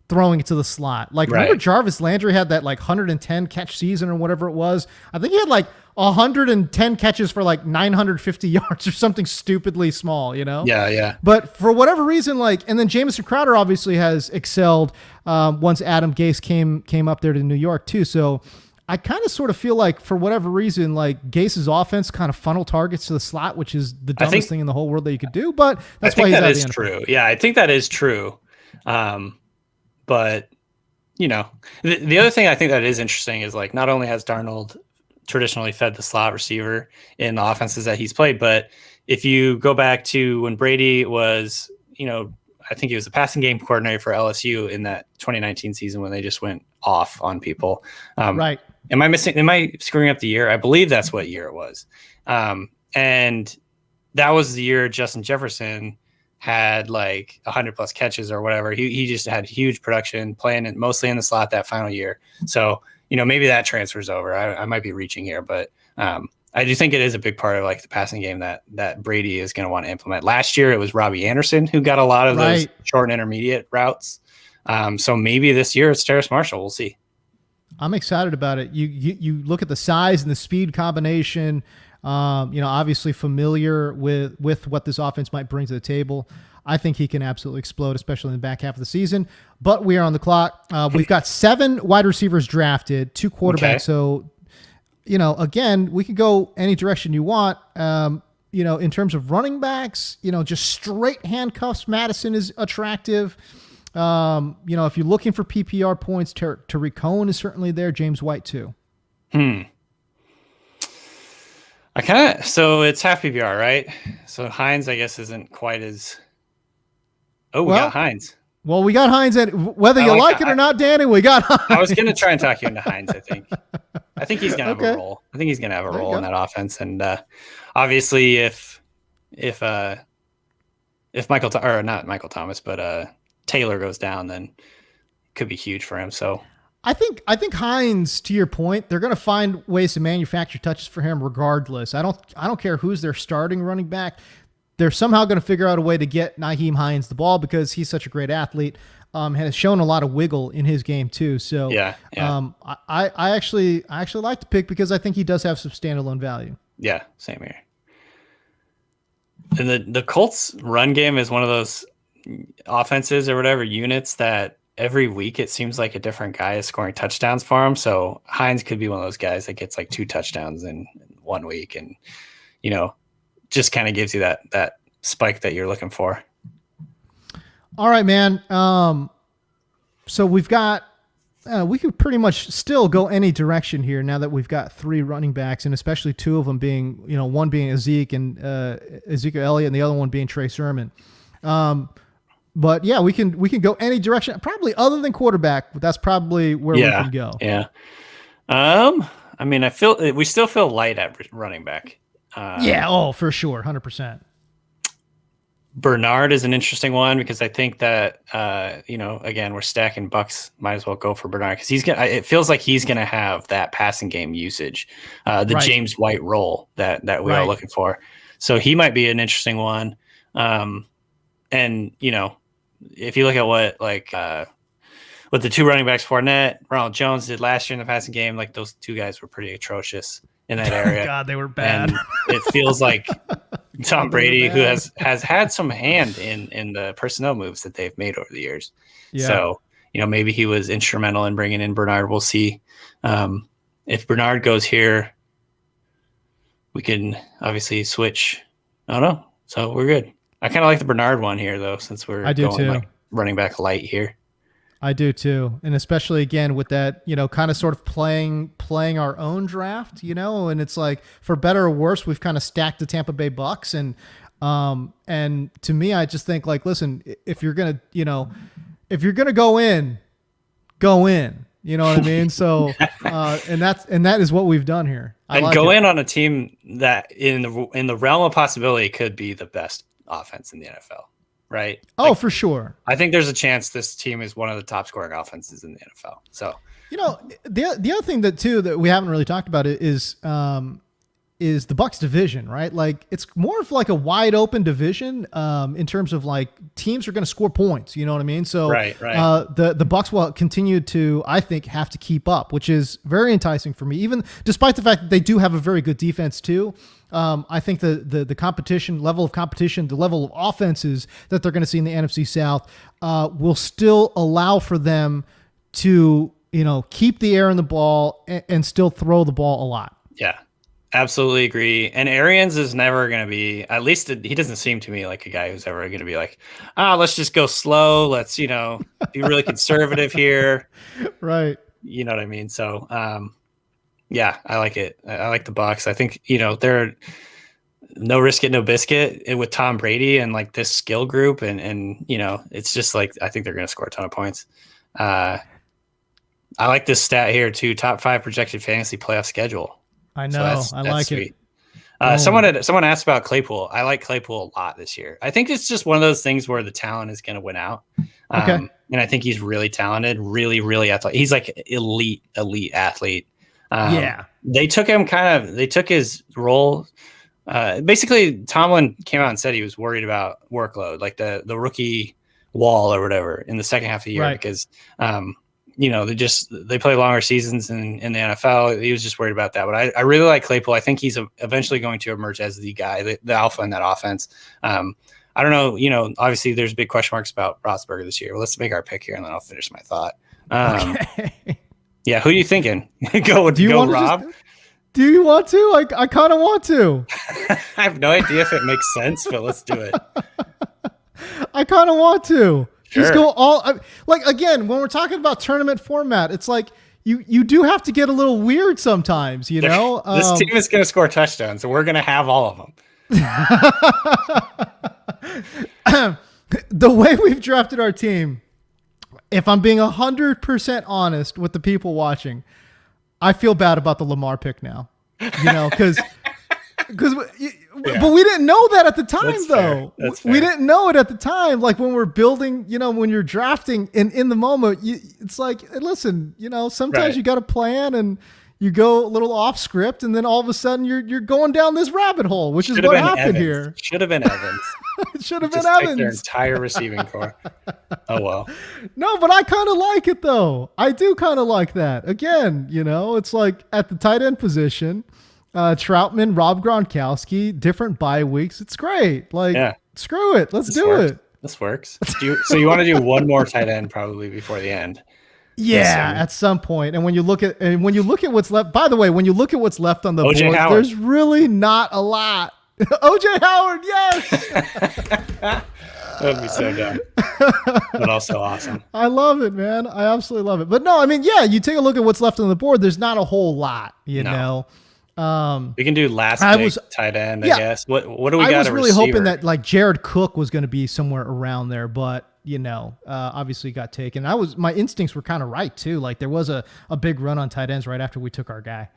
throwing it to the slot. Like remember Jarvis Landry had that like 110 catch season or whatever it was. I think he had like 110 catches for like 950 yards or something stupidly small, Yeah. But for whatever reason, and then Jamison Crowder obviously has excelled once Adam Gase came up there to New York too. So I kind of sort of feel like for whatever reason, like Gase's offense kind of funnel targets to the slot, which is the dumbest thing in the whole world that you could do. But that's why he's that is true. Yeah, I think that is true. But the other thing I think that is interesting is like not only has Darnold traditionally fed the slot receiver in the offenses that he's played, but if you go back to when Brady was, I think he was the passing game coordinator for LSU in that 2019 season when they just went off on people. Right. Am I screwing up the year? I believe that's what year it was. And that was the year Justin Jefferson had like 100 plus catches or whatever. He just had huge production playing it mostly in the slot that final year. So, maybe that transfers over. I might be reaching here, but I do think it is a big part of like the passing game that Brady is going to want to implement. Last year, it was Robbie Anderson who got a lot of those short and intermediate routes. So maybe this year it's Terrace Marshall. We'll see. I'm excited about it. You look at the size and the speed combination. Obviously familiar with what this offense might bring to the table. I think he can absolutely explode, especially in the back half of the season. But we are on the clock. We've got 7 wide receivers drafted, 2 quarterbacks. Okay. So, again, we could go any direction you want. In terms of running backs, just straight handcuffs, Madison is attractive. If you're looking for PPR points, Tariq Cohen is certainly there. James White too. So it's half PPR, right? So Hines, I guess, isn't quite as. Oh, we got Hines. Well, we got Hines, and whether you like it or not, Danny, we got Hines. I was going to try and talk you into Hines. I think he's going to have a role. I think he's going to have a role in that offense, and obviously, if not Michael Thomas, but Taylor goes down, then it could be huge for him. So I think Hines, to your point, they're going to find ways to manufacture touches for him regardless. I don't care who's their starting running back. They're somehow going to figure out a way to get Nyheim Hines the ball because he's such a great athlete, and has shown a lot of wiggle in his game too. So yeah. I actually like the pick because I think he does have some standalone value. Yeah, same here. And the Colts run game is one of those offenses or whatever units that every week it seems like a different guy is scoring touchdowns for him. So Hines could be one of those guys that gets like 2 touchdowns in 1 week, and just kind of gives you that spike that you're looking for. All right, man. So we've got we could pretty much still go any direction here now that we've got 3 running backs, and especially 2 of them being, one being Ezekiel Elliott and the other one being Trey Sermon. But yeah, we can go any direction, probably other than quarterback, but that's probably where we can go. Yeah. I we still feel light at running back. For sure. 100%. Bernard is an interesting one because I think that, again, we're stacking Bucks. Might as well go for Bernard because it feels like he's going to have that passing game usage, James White role that we are looking for. So he might be an interesting one. And if you look at what the 2 running backs, Fournette, Ronald Jones did last year in the passing game, like those 2 guys were pretty atrocious in that area. God, they were bad. And it feels like Tom Brady, who has had some hand in the personnel moves that they've made over the years. Yeah. So, maybe he was instrumental in bringing in Bernard. We'll see. If Bernard goes here, we can obviously switch. I don't know. So we're good. I kind of like the Bernard one here, though, since we're going running back light here. I do too. And especially again with that, kind of sort of playing our own draft, and it's like for better or worse, we've kind of stacked the Tampa Bay Bucks. And to me, I just think like, listen, if you're going to go in, you know what I mean? So, and that is what we've done here. In on a team that in the realm of possibility could be the best offense in the NFL. Right. Oh, for sure. I think there's a chance this team is one of the top scoring offenses in the NFL. So, the other thing that we haven't really talked about is the Bucks division, right? Like it's more of like a wide open division in terms of like teams are going to score points. You know what I mean? So right. The Bucks will continue to, I think, have to keep up, which is very enticing for me, even despite the fact that they do have a very good defense too. I think the competition, level of competition, the level of offenses that they're going to see in the NFC South will still allow for them to, keep the air in the ball and still throw the ball a lot. Yeah, absolutely agree. And Arians is never going to be, at least he doesn't seem to me like a guy who's ever going to be like, let's just go slow. Let's, be really conservative here. Right. You know what I mean? So, yeah, I like it. I like the Bucks. I think, they're no risk it, no biscuit with Tom Brady and like this skill group. And it's just like, I think they're going to score a ton of points. I like this stat here too. Top 5 projected fantasy playoff schedule. I know. So I like sweet. it. Someone asked about Claypool. I like Claypool a lot this year. I think it's just one of those things where the talent is going to win out. Okay. And I think he's really talented, really, really athletic. He's like elite athlete. They took his role. Basically, Tomlin came out and said he was worried about workload, like the rookie wall or whatever in the second half of the year, because they play longer seasons in the NFL. He was just worried about that. But I really like Claypool. I think he's eventually going to emerge as the guy, the alpha in that offense. I don't know. Obviously there's big question marks about Roethlisberger this year. Well, let's make our pick here, and then I'll finish my thought. Okay. Yeah, who are you thinking? Go Rob. Do you want to? I kind of want to. I have no idea if it makes sense, but let's do it. I kind of want to. Sure. Just go all like, again, when we're talking about tournament format, it's like you do have to get a little weird sometimes, you know. This team is going to score touchdowns, so we're going to have all of them. The way we've drafted our team, if I'm being 100% honest with the people watching, I feel bad about the Lamar pick now, because but we didn't know that at the time. That's though. That's fair. We didn't know it at the time. Like when we're building, when you're drafting in the moment, it's like, listen, sometimes you got a plan and you go a little off script, and then all of a sudden you're going down this rabbit hole, which is what happened here. Should have been Evans. It should have been Evans. Their entire receiving core. Oh well. No, but I kind of like it though. I do kind of like that. Again, it's like at the tight end position, Troutman, Rob Gronkowski, different bye weeks. It's great. Like, screw it. Let's do it. This works. So you want to do one more tight end probably before the end? Yeah, at some point. And when you look at what's left, by the way, when you look at what's left on the board, there's really not a lot. OJ Howard, yes. That would be so dumb, but also awesome. I love it, man. I absolutely love it. But no, I mean, you take a look at what's left on the board. There's not a whole lot, you know. We can do last pick, tight end, I guess. What do we got? I was really hoping that like Jared Cook was going to be somewhere around there, but obviously got taken. My instincts were kind of right too. Like there was a big run on tight ends right after we took our guy.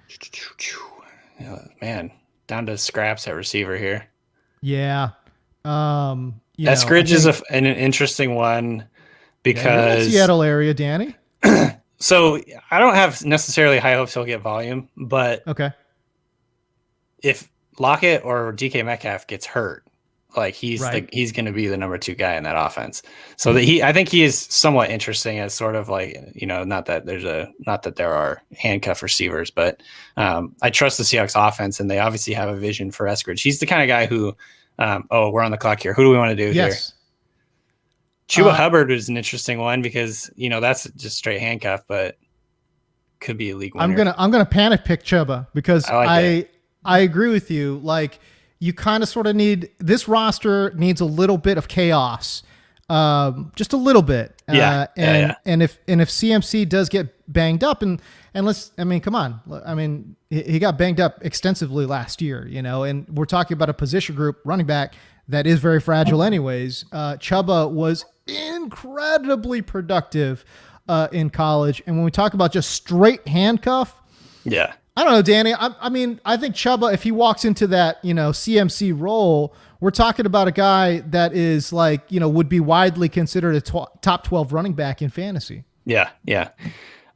Man, down to scraps at receiver here. Yeah. Eskridge is an interesting one because Seattle area, Danny. So I don't have necessarily high hopes he'll get volume, but okay. If Lockett or DK Metcalf gets hurt, like he's going to be the number 2 guy in that offense. So I think he is somewhat interesting as sort of like, not that there are handcuff receivers, but I trust the Seahawks offense, and they obviously have a vision for Eskridge. He's the kind of guy who, we're on the clock here. Who do we want to do here? Chuba Hubbard is an interesting one because, that's just straight handcuff, but could be a league winner. I'm gonna panic pick Chuba because I agree with you. Like, you kind of sort of this roster needs a little bit of chaos, just a little bit. And if CMC does get banged up, and come on. He got banged up extensively last year, and we're talking about a position group running back that is very fragile anyways. Chuba was incredibly productive in college. And when we talk about just straight handcuff, I don't know, Danny. I think Chuba, if he walks into that, CMC role, we're talking about a guy that is like, would be widely considered a top 12 running back in fantasy. Yeah.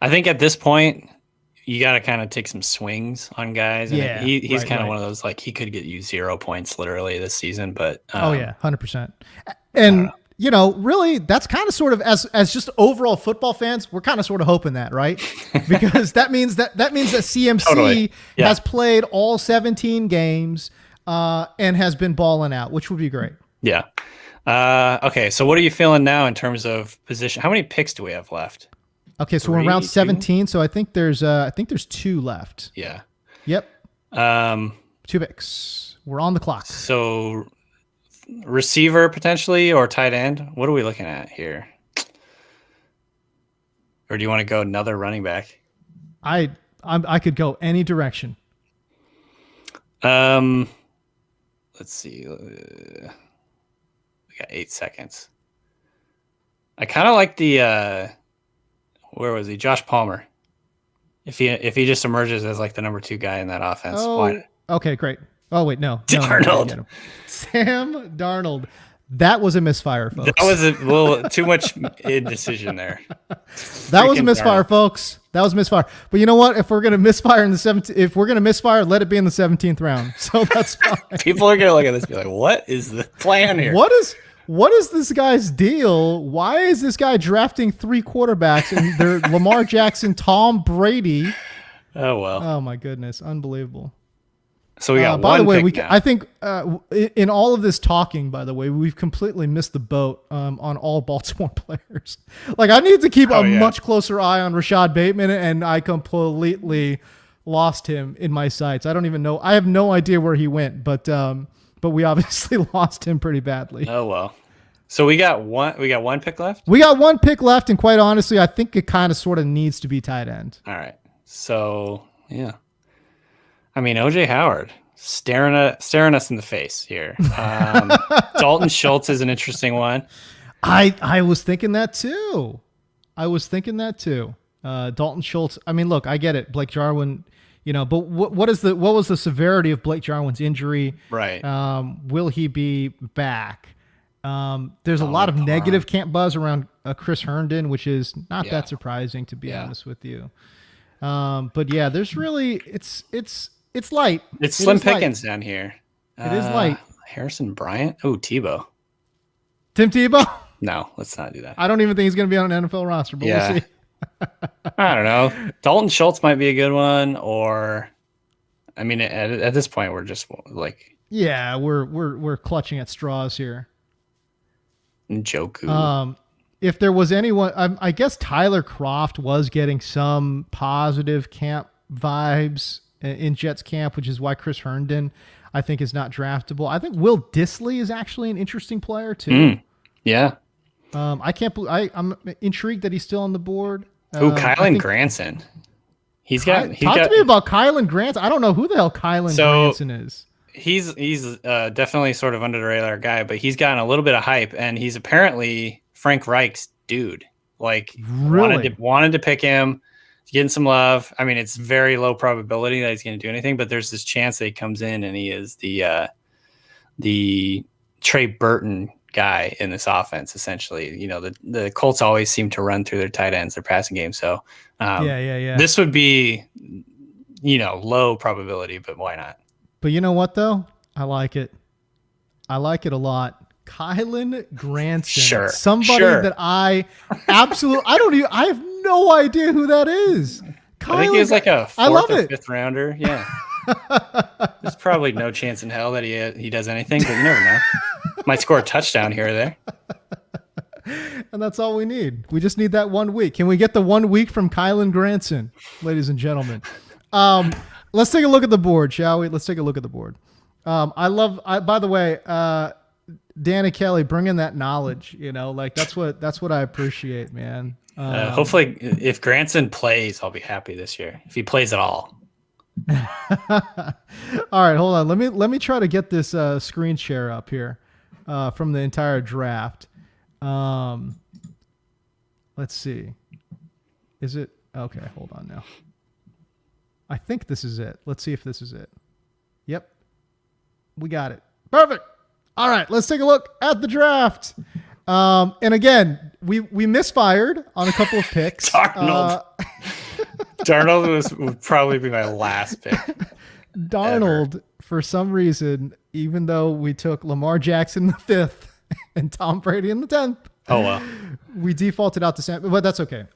I think at this point, you got to kind of take some swings on guys. And he's kind of one of those, like, he could get you 0 points literally this season, but 100%. And really, that's kind of sort of as just overall football fans, we're kind of sort of hoping that, right? Because that means that CMC has played all 17 games and has been balling out, which would be great. Yeah. Okay. So what are you feeling now in terms of position? How many picks do we have left? Okay, so we're around 17. So I think there's 2 left. Yeah. Yep. 2 picks. We're on the clock. So receiver potentially or tight end. What are we looking at here? Or do you want to go another running back? I could go any direction. Let's see. We got 8 seconds. I kind of like the where was he? Josh Palmer. If he just emerges as like the number 2 guy in that offense. Oh, okay, great. Oh wait, no. Darnold. Sam Darnold. That was a misfire, folks. That was a little too much indecision there. That was a misfire, folks. That was a misfire. But you know what? If we're gonna misfire in the 17th, let it be in the 17th round. So that's fine. People are gonna look at this and be like, "What is the plan here? What is this guy's deal? Why is this guy drafting 3 quarterbacks and they're Lamar Jackson, Tom Brady? Oh well. Oh my goodness, unbelievable. So we got By the one way, pick now. I think in all of this talking, by the way, we've completely missed the boat on all Baltimore players. Like I need to keep a much closer eye on Rashad Bateman, and I completely lost him in my sights. I don't even know. I have no idea where he went, but we obviously lost him pretty badly. Oh well. So we got one. We got one pick left. We got one pick left, and quite honestly, I think it kind of sort of needs to be tight end. All right. So yeah. I mean, OJ Howard staring us in the face here. Dalton Schultz is an interesting one. I was thinking that too. Dalton Schultz. I mean, look, I get it. Blake Jarwin, but what was the severity of Blake Jarwin's injury? Right. Will he be back? There's a lot of negative camp buzz around Chris Herndon, which is not that surprising, to be honest with you. But yeah, there's really it's light. It's slim pickings down here. It is light. Harrison Bryant. Oh, Tebow. Tim Tebow? No, let's not do that. I don't even think he's going to be on an NFL roster, but we'll see. I don't know. Dalton Schultz might be a good one, or I mean, at this point, we're just like, yeah, we're clutching at straws here. Njoku. If there was anyone, I guess Tyler Kroft was getting some positive camp vibes in Jets camp, which is why Chris Herndon, I think, is not draftable. I think Will Dissly is actually an interesting player too. Yeah. I can't believe I'm intrigued that he's still on the board. Kylan Granson. Talk to me about Kylan Granson. I don't know who the hell Kylan Granson is. He's definitely sort of under the radar guy, but he's gotten a little bit of hype, and he's apparently Frank Reich's dude. Like, really wanted to pick him. Getting some love. I mean, it's very low probability that he's going to do anything, but there's this chance that he comes in and he is the Trey Burton guy in this offense. Essentially, the Colts always seem to run through their tight ends, their passing game. So this would be low probability, but why not? But you know what though? I like it. I like it a lot. Kylan Granson. Sure. Somebody that I have no idea who that is. I think he's like a fourth or fifth rounder. Yeah. There's probably no chance in hell that he does anything, but you never know. Might score a touchdown here or there. And that's all we need. We just need that 1 week. Can we get the 1 week from Kylan Granson, ladies and gentlemen? Let's take a look at the board, shall we? Let's take a look at the board. By the way, Danny Kelly, bring in that knowledge, that's what I appreciate, man. Hopefully if Granson plays, I'll be happy this year. If he plays at all. All right, hold on. Let me try to get this screen share up here from the entire draft. Let's see. Is it okay? Hold on now. I think this is it. Let's see if this is it. Yep. We got it. Perfect. All right, let's take a look at the draft. And again, we misfired on a couple of picks. Darnold would probably be my last pick. Darnold, for some reason, even though we took Lamar Jackson in the 5th and Tom Brady in the 10th. Oh, well. We defaulted out to Sam, but that's okay.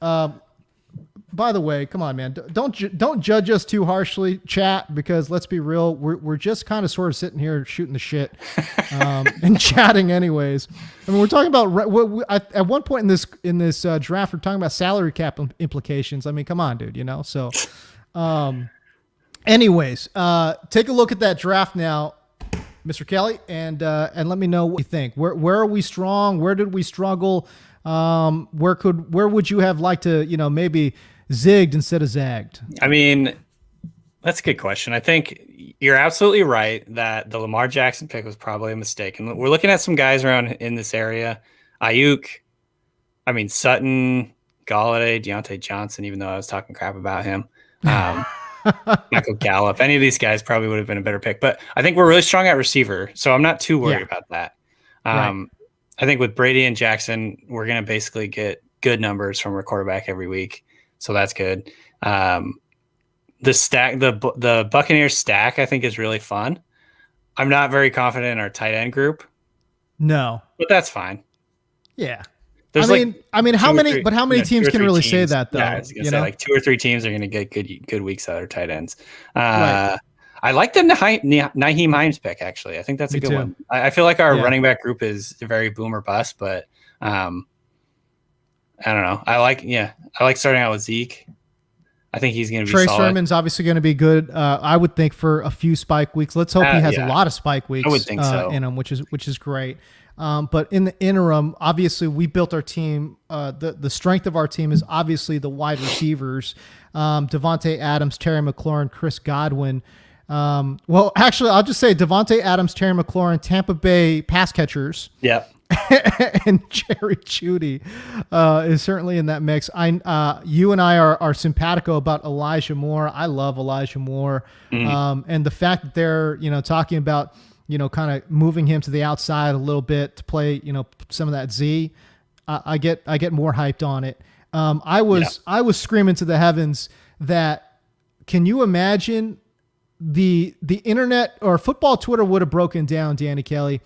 By the way, come on, man. Don't judge us too harshly, chat, because let's be real. We're just kind of sort of sitting here shooting the shit and chatting anyways. I mean, we're talking about at one point in this draft, we're talking about salary cap implications. I mean, come on, dude, So, anyways, take a look at that draft now, Mr. Kelly, and let me know what you think. Where are we strong? Where did we struggle? Where would you have liked to, maybe zigged instead of zagged? I mean, that's a good question. I think you're absolutely right that the Lamar Jackson pick was probably a mistake. And we're looking at some guys around in this area. Ayuk, Sutton, Galladay, Deontay Johnson, even though I was talking crap about him. Michael Gallup. Any of these guys probably would have been a better pick. But I think we're really strong at receiver, so I'm not too worried about that. Right. I think with Brady and Jackson, we're going to basically get good numbers from our quarterback every week. So that's good. The Buccaneers stack, I think, is really fun. I'm not very confident in our tight end group. No. but that's fine. Yeah. There's I mean, two how or many? three, But how many two teams or can three really say teams. that though? Yeah, I was gonna You say know, like 2 or 3 teams are gonna get good weeks out of their tight ends. right? I like the Nyheim Hines pick actually. I think that's a Me good too. one. I feel like our Yeah. running back group is very boom or bust, but I don't know. I like starting out with Zeke. I think he's going to be Trey solid. Sermon's obviously going to be good. I would think for a few spike weeks. Let's hope he has a Yeah, lot of spike I would weeks think so. in him, which is great. But in the interim, obviously we built our team. The strength of our team is obviously the wide receivers, Devontae Adams, Terry McLaurin, Chris Godwin. Well, actually, I'll just say Devontae Adams, Terry McLaurin, Tampa Bay pass catchers. Yeah. And Jerry Jeudy is certainly in that mix. You and I are simpatico about Elijah Moore. I love Elijah Moore, and the fact that they're talking about kind of moving him to the outside a little bit to play some of that Z. I get more hyped on it. I was screaming to the heavens that can you imagine the internet or football Twitter would have broken down, Danny Kelly,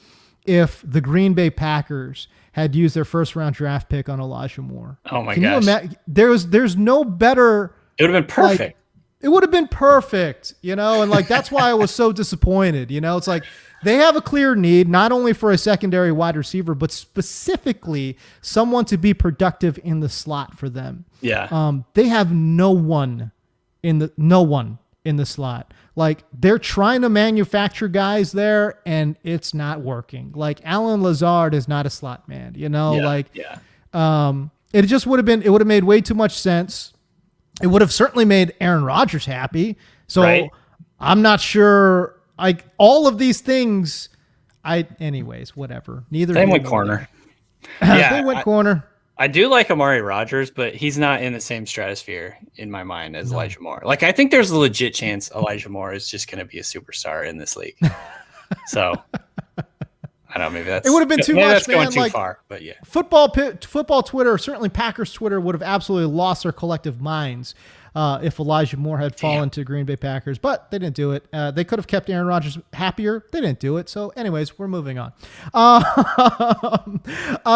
if the Green Bay Packers had used their first round draft pick on Elijah Moore. Oh my gosh. You imagine? There's no better. It would have been perfect. Like, it would have been perfect, and like that's why I was so disappointed. It's like they have a clear need not only for a secondary wide receiver, but specifically someone to be productive in the slot for them. Yeah. They have no one in the slot. Like they're trying to manufacture guys there and it's not working. Like Alan Lazard is not a slot man, it just would have made way too much sense. It would have certainly made Aaron Rodgers happy. So right. I'm not sure like all of these things anyways, whatever. Neither they went corner. They went corner. I do like Amari Rodgers, but he's not in the same stratosphere in my mind as Elijah Moore. Like, I think there's a legit chance Elijah Moore is just going to be a superstar in this league. So, I don't know, maybe that's it would have been too much. That's going too far, but yeah. Football Twitter, certainly Packers Twitter, would have absolutely lost their collective minds if Elijah Moore had fallen to Green Bay Packers, but they didn't do it. They could have kept Aaron Rodgers happier. They didn't do it. So anyways, we're moving on.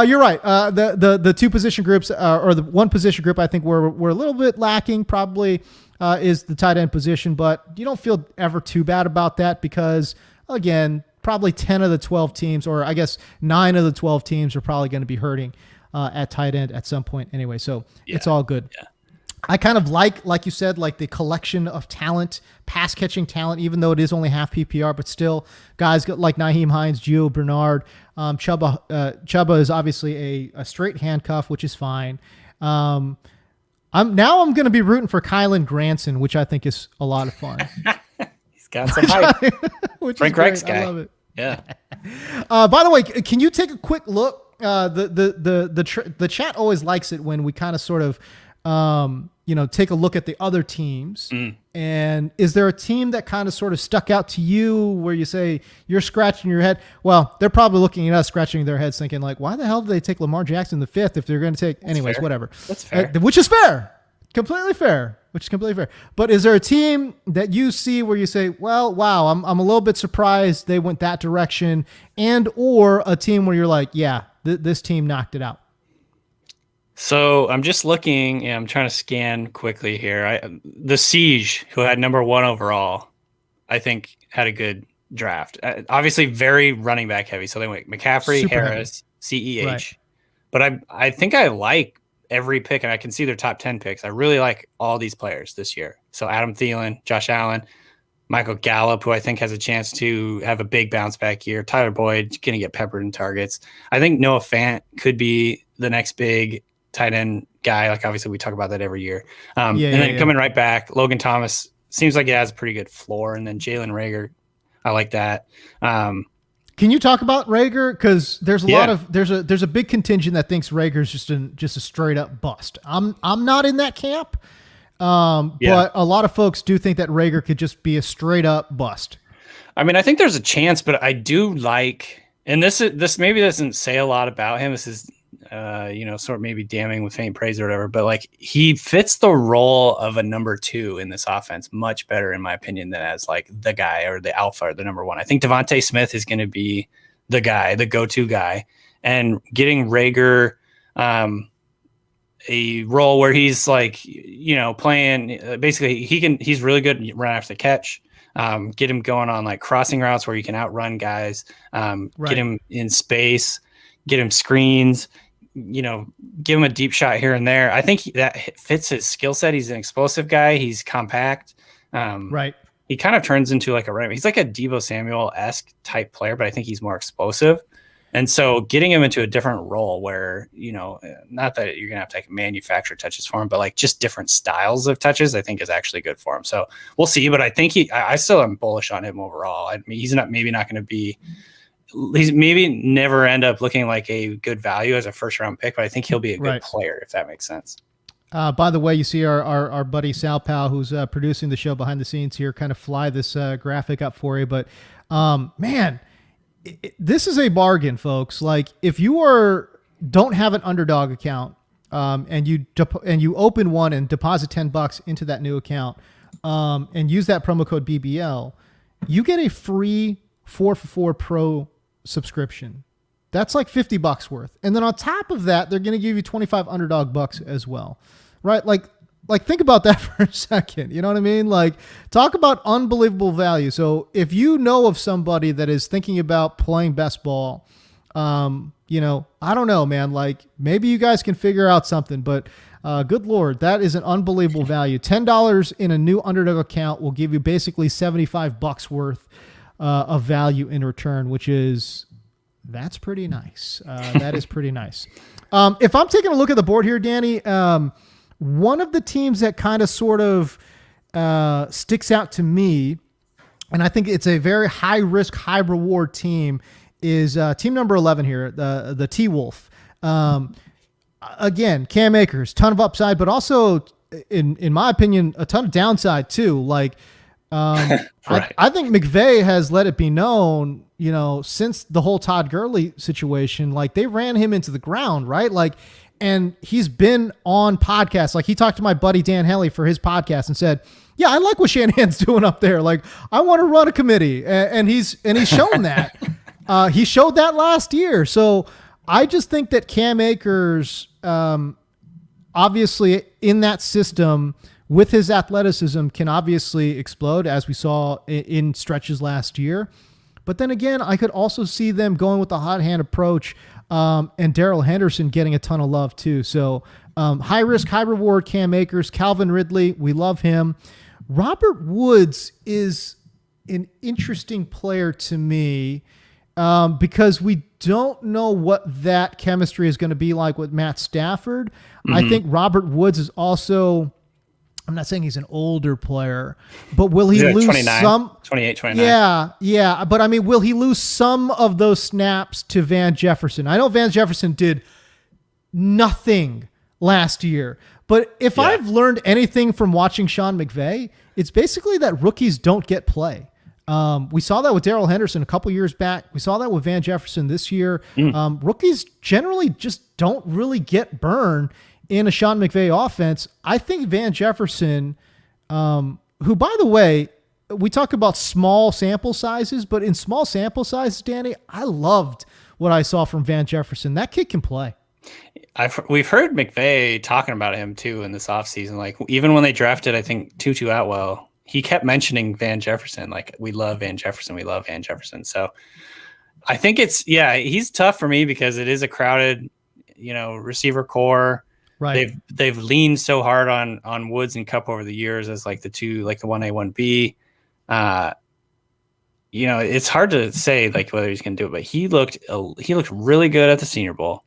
You're right. The two position groups or the one position group I think we're a little bit lacking probably is the tight end position, but you don't feel ever too bad about that because again, probably 10 of the 12 teams, or I guess 9 of the 12 teams are probably going to be hurting at tight end at some point anyway. So it's all good. Yeah. I kind of like you said, like the collection of talent, pass catching talent, even though it is only half PPR, but still guys like Nyheim Hines, Gio Bernard, Chuba is obviously a straight handcuff, which is fine. I'm going to be rooting for Kylan Granson, which I think is a lot of fun. He's got some hype. Frank Reich's guy. I love it. Yeah. By the way, can you take a quick look? The chat always likes it when we kind of sort of take a look at the other teams. And is there a team that kind of sort of stuck out to you where you say you're scratching your head? Well, they're probably looking at us scratching their heads thinking like, why the hell did they take Lamar Jackson the 5th if they're going to take anyways, whatever. That's fair. Which is fair. Completely fair. But is there a team that you see where you say, well, wow, I'm a little bit surprised they went that direction, and or a team where you're like, yeah, this team knocked it out? So I'm just looking and I'm trying to scan quickly here. The Siege, who had number 1 overall, I think had a good draft. Obviously very running back heavy. So they went McCaffrey, super Harris, heavy. CEH. Right. But I think I like every pick, and I can see their top 10 picks. I really like all these players this year. So Adam Thielen, Josh Allen, Michael Gallup, who I think has a chance to have a big bounce back year. Tyler Boyd going to get peppered in targets. I think Noah Fant could be the next big tight end guy. Like obviously we talk about that every year. Coming right back, Logan Thomas seems like he has a pretty good floor. And then Jalen Reagor, I like that. Can you talk about Reagor? Because there's there's a big contingent that thinks Rager's just a straight up bust. I'm not in that camp, but a lot of folks do think that Reagor could just be a straight up bust. I mean, I think there's a chance, but I do like, and this maybe doesn't say a lot about him. This is sort of maybe damning with faint praise or whatever, but like he fits the role of a number 2 in this offense much better, in my opinion, than as like the guy or the alpha or the number 1. I think Devontae Smith is going to be the guy, the go-to guy, and getting Rager a role where he's like, you know, playing basically he's really good run after the catch. Get him going on like crossing routes where you can outrun guys, get him in space, get him screens, you know, give him a deep shot here and there. I think that fits his skill set. He's an explosive guy. He's compact. He kind of turns into like he's like a Deebo Samuel-esque type player, but I think he's more explosive. And so getting him into a different role where, you know, not that you're going to have to like manufacture touches for him, but like just different styles of touches, I think is actually good for him. So we'll see, but I think I still am bullish on him overall. I mean, he's maybe never end up looking like a good value as a first round pick, but I think he'll be a good player, if that makes sense. By the way, you see our buddy Sal Powell, who's producing the show behind the scenes here, kind of fly this graphic up for you. But man, this is a bargain, folks. Like if you don't have an Underdog account and you open one and deposit $10 into that new account and use that promo code BBL, you get a free 4for4 Pro subscription. That's like $50 worth. And then on top of that, they're going to give you 25 Underdog bucks as well. Right? Like think about that for a second. You know what I mean? Like talk about unbelievable value. So if you know of somebody that is thinking about playing best ball, you know, I don't know, man, like maybe you guys can figure out something, but good Lord, that is an unbelievable value. $10 in a new Underdog account will give you basically $75 worth of value in return, that's pretty nice. That is pretty nice. If I'm taking a look at the board here, Danny, one of the teams that kind of sort of sticks out to me, and I think it's a very high risk, high reward team, is team number 11 here, the T-Wolf. Again, Cam Akers, ton of upside, but also, in my opinion, a ton of downside too. Like, I think McVay has let it be known, you know, since the whole Todd Gurley situation, like they ran him into the ground, right? Like, and he's been on podcasts. Like he talked to my buddy Dan Hellie for his podcast and said, yeah, I like what Shanahan's doing up there. Like I want to run a committee, and he's shown that. He showed that last year. So I just think that Cam Akers, obviously in that system with his athleticism, can obviously explode, as we saw in stretches last year. But then again, I could also see them going with the hot hand approach, and Darrell Henderson getting a ton of love too. So high risk, high reward Cam Akers, Calvin Ridley, we love him. Robert Woods is an interesting player to me because we don't know what that chemistry is going to be like with Matt Stafford. Mm-hmm. I think Robert Woods is also, I'm not saying he's an older player, but will he lose 28, 29? Yeah. But I mean, will he lose some of those snaps to Van Jefferson? I know Van Jefferson did nothing last year, but if I've learned anything from watching Sean McVay, it's basically that rookies don't get play. We saw that with Darrell Henderson a couple years back. We saw that with Van Jefferson this year. Rookies generally just don't really get burned in a Sean McVay offense. I think Van Jefferson, who, by the way, we talk about small sample sizes, but in small sample sizes, Danny, I loved what I saw from Van Jefferson. That kid can play. We've heard McVay talking about him too in this offseason. Like even when they drafted, I think Tutu Atwell, he kept mentioning Van Jefferson. Like we love Van Jefferson. We love Van Jefferson. So I think he's tough for me because it is a crowded, you know, receiver core. Right. They've leaned so hard on Woods and Kupp over the years as like the two, like the 1A, 1B. You know, it's hard to say like whether he's going to do it, but he looked really good at the Senior Bowl.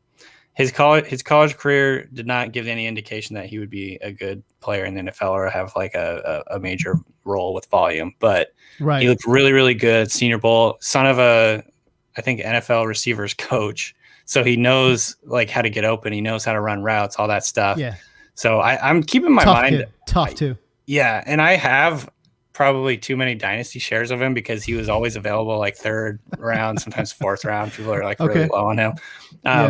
His college career did not give any indication that he would be a good player in the NFL or have like a major role with volume. But he looked really, really good at Senior Bowl. Son of I think NFL receivers coach. So he knows like how to get open. He knows how to run routes, all that stuff. Yeah. So I'm keeping my mind. Tough too. Yeah. And I have probably too many dynasty shares of him because he was always available like third round, sometimes fourth round. People are like really low on him.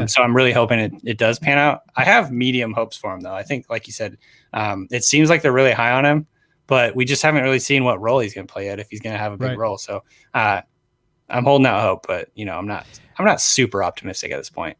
So I'm really hoping it does pan out. I have medium hopes for him though. I think, like you said, it seems like they're really high on him, but we just haven't really seen what role he's going to play yet, if he's going to have a big role. So I'm holding out hope, but I'm not super optimistic at this point.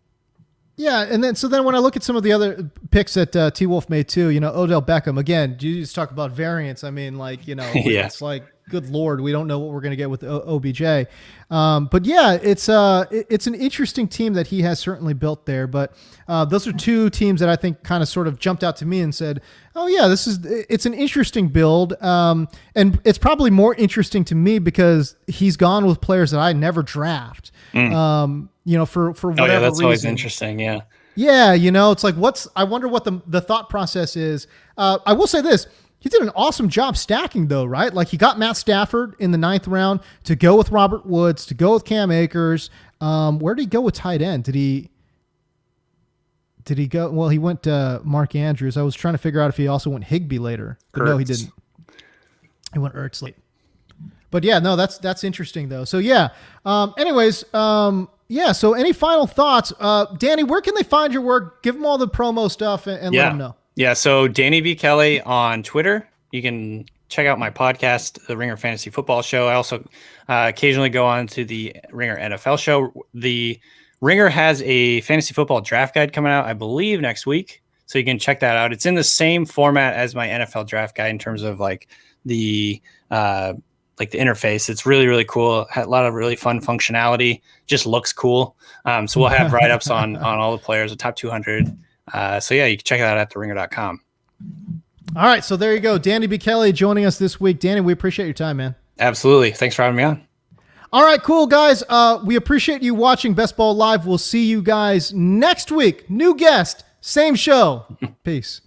Yeah, and then when I look at some of the other picks that T Wolf made too, Odell Beckham again. You just talk about variance. I mean, Yeah. it's like, good Lord, we don't know what we're going to get with OBJ. But yeah, it's an interesting team that he has certainly built there. But those are two teams that I think kind of sort of jumped out to me and said, oh yeah, it's an interesting build. And it's probably more interesting to me because he's gone with players that I never draft. For whatever that's reason. always interesting. Yeah. Yeah. It's like, I wonder what the thought process is. I will say this. He did an awesome job stacking though, right? Like he got Matt Stafford in the 9th round to go with Robert Woods, to go with Cam Akers. Where did he go with tight end? Did he go? Well, he went to Mark Andrews. I was trying to figure out if he also went Higbee later. But no, he didn't. He went Ertz late. But yeah, no, that's interesting though. So yeah. Yeah. So any final thoughts, Danny? Where can they find your work? Give them all the promo stuff and let them know. Yeah. So Danny B. Kelly on Twitter. You can check out my podcast, the Ringer Fantasy Football Show. I also occasionally go on to the Ringer NFL Show. The Ringer has a fantasy football draft guide coming out, I believe, next week. So you can check that out. It's in the same format as my NFL draft guide in terms of the interface. It's really, really cool. Had a lot of really fun functionality. Just looks cool. So we'll have write-ups on all the players, the top 200. So yeah, you can check it out at theringer.com. All right. So there you go. Danny B. Kelly joining us this week. Danny, we appreciate your time, man. Absolutely. Thanks for having me on. All right, cool guys. We appreciate you watching Best Ball Live. We'll see you guys next week. New guest, same show. Peace.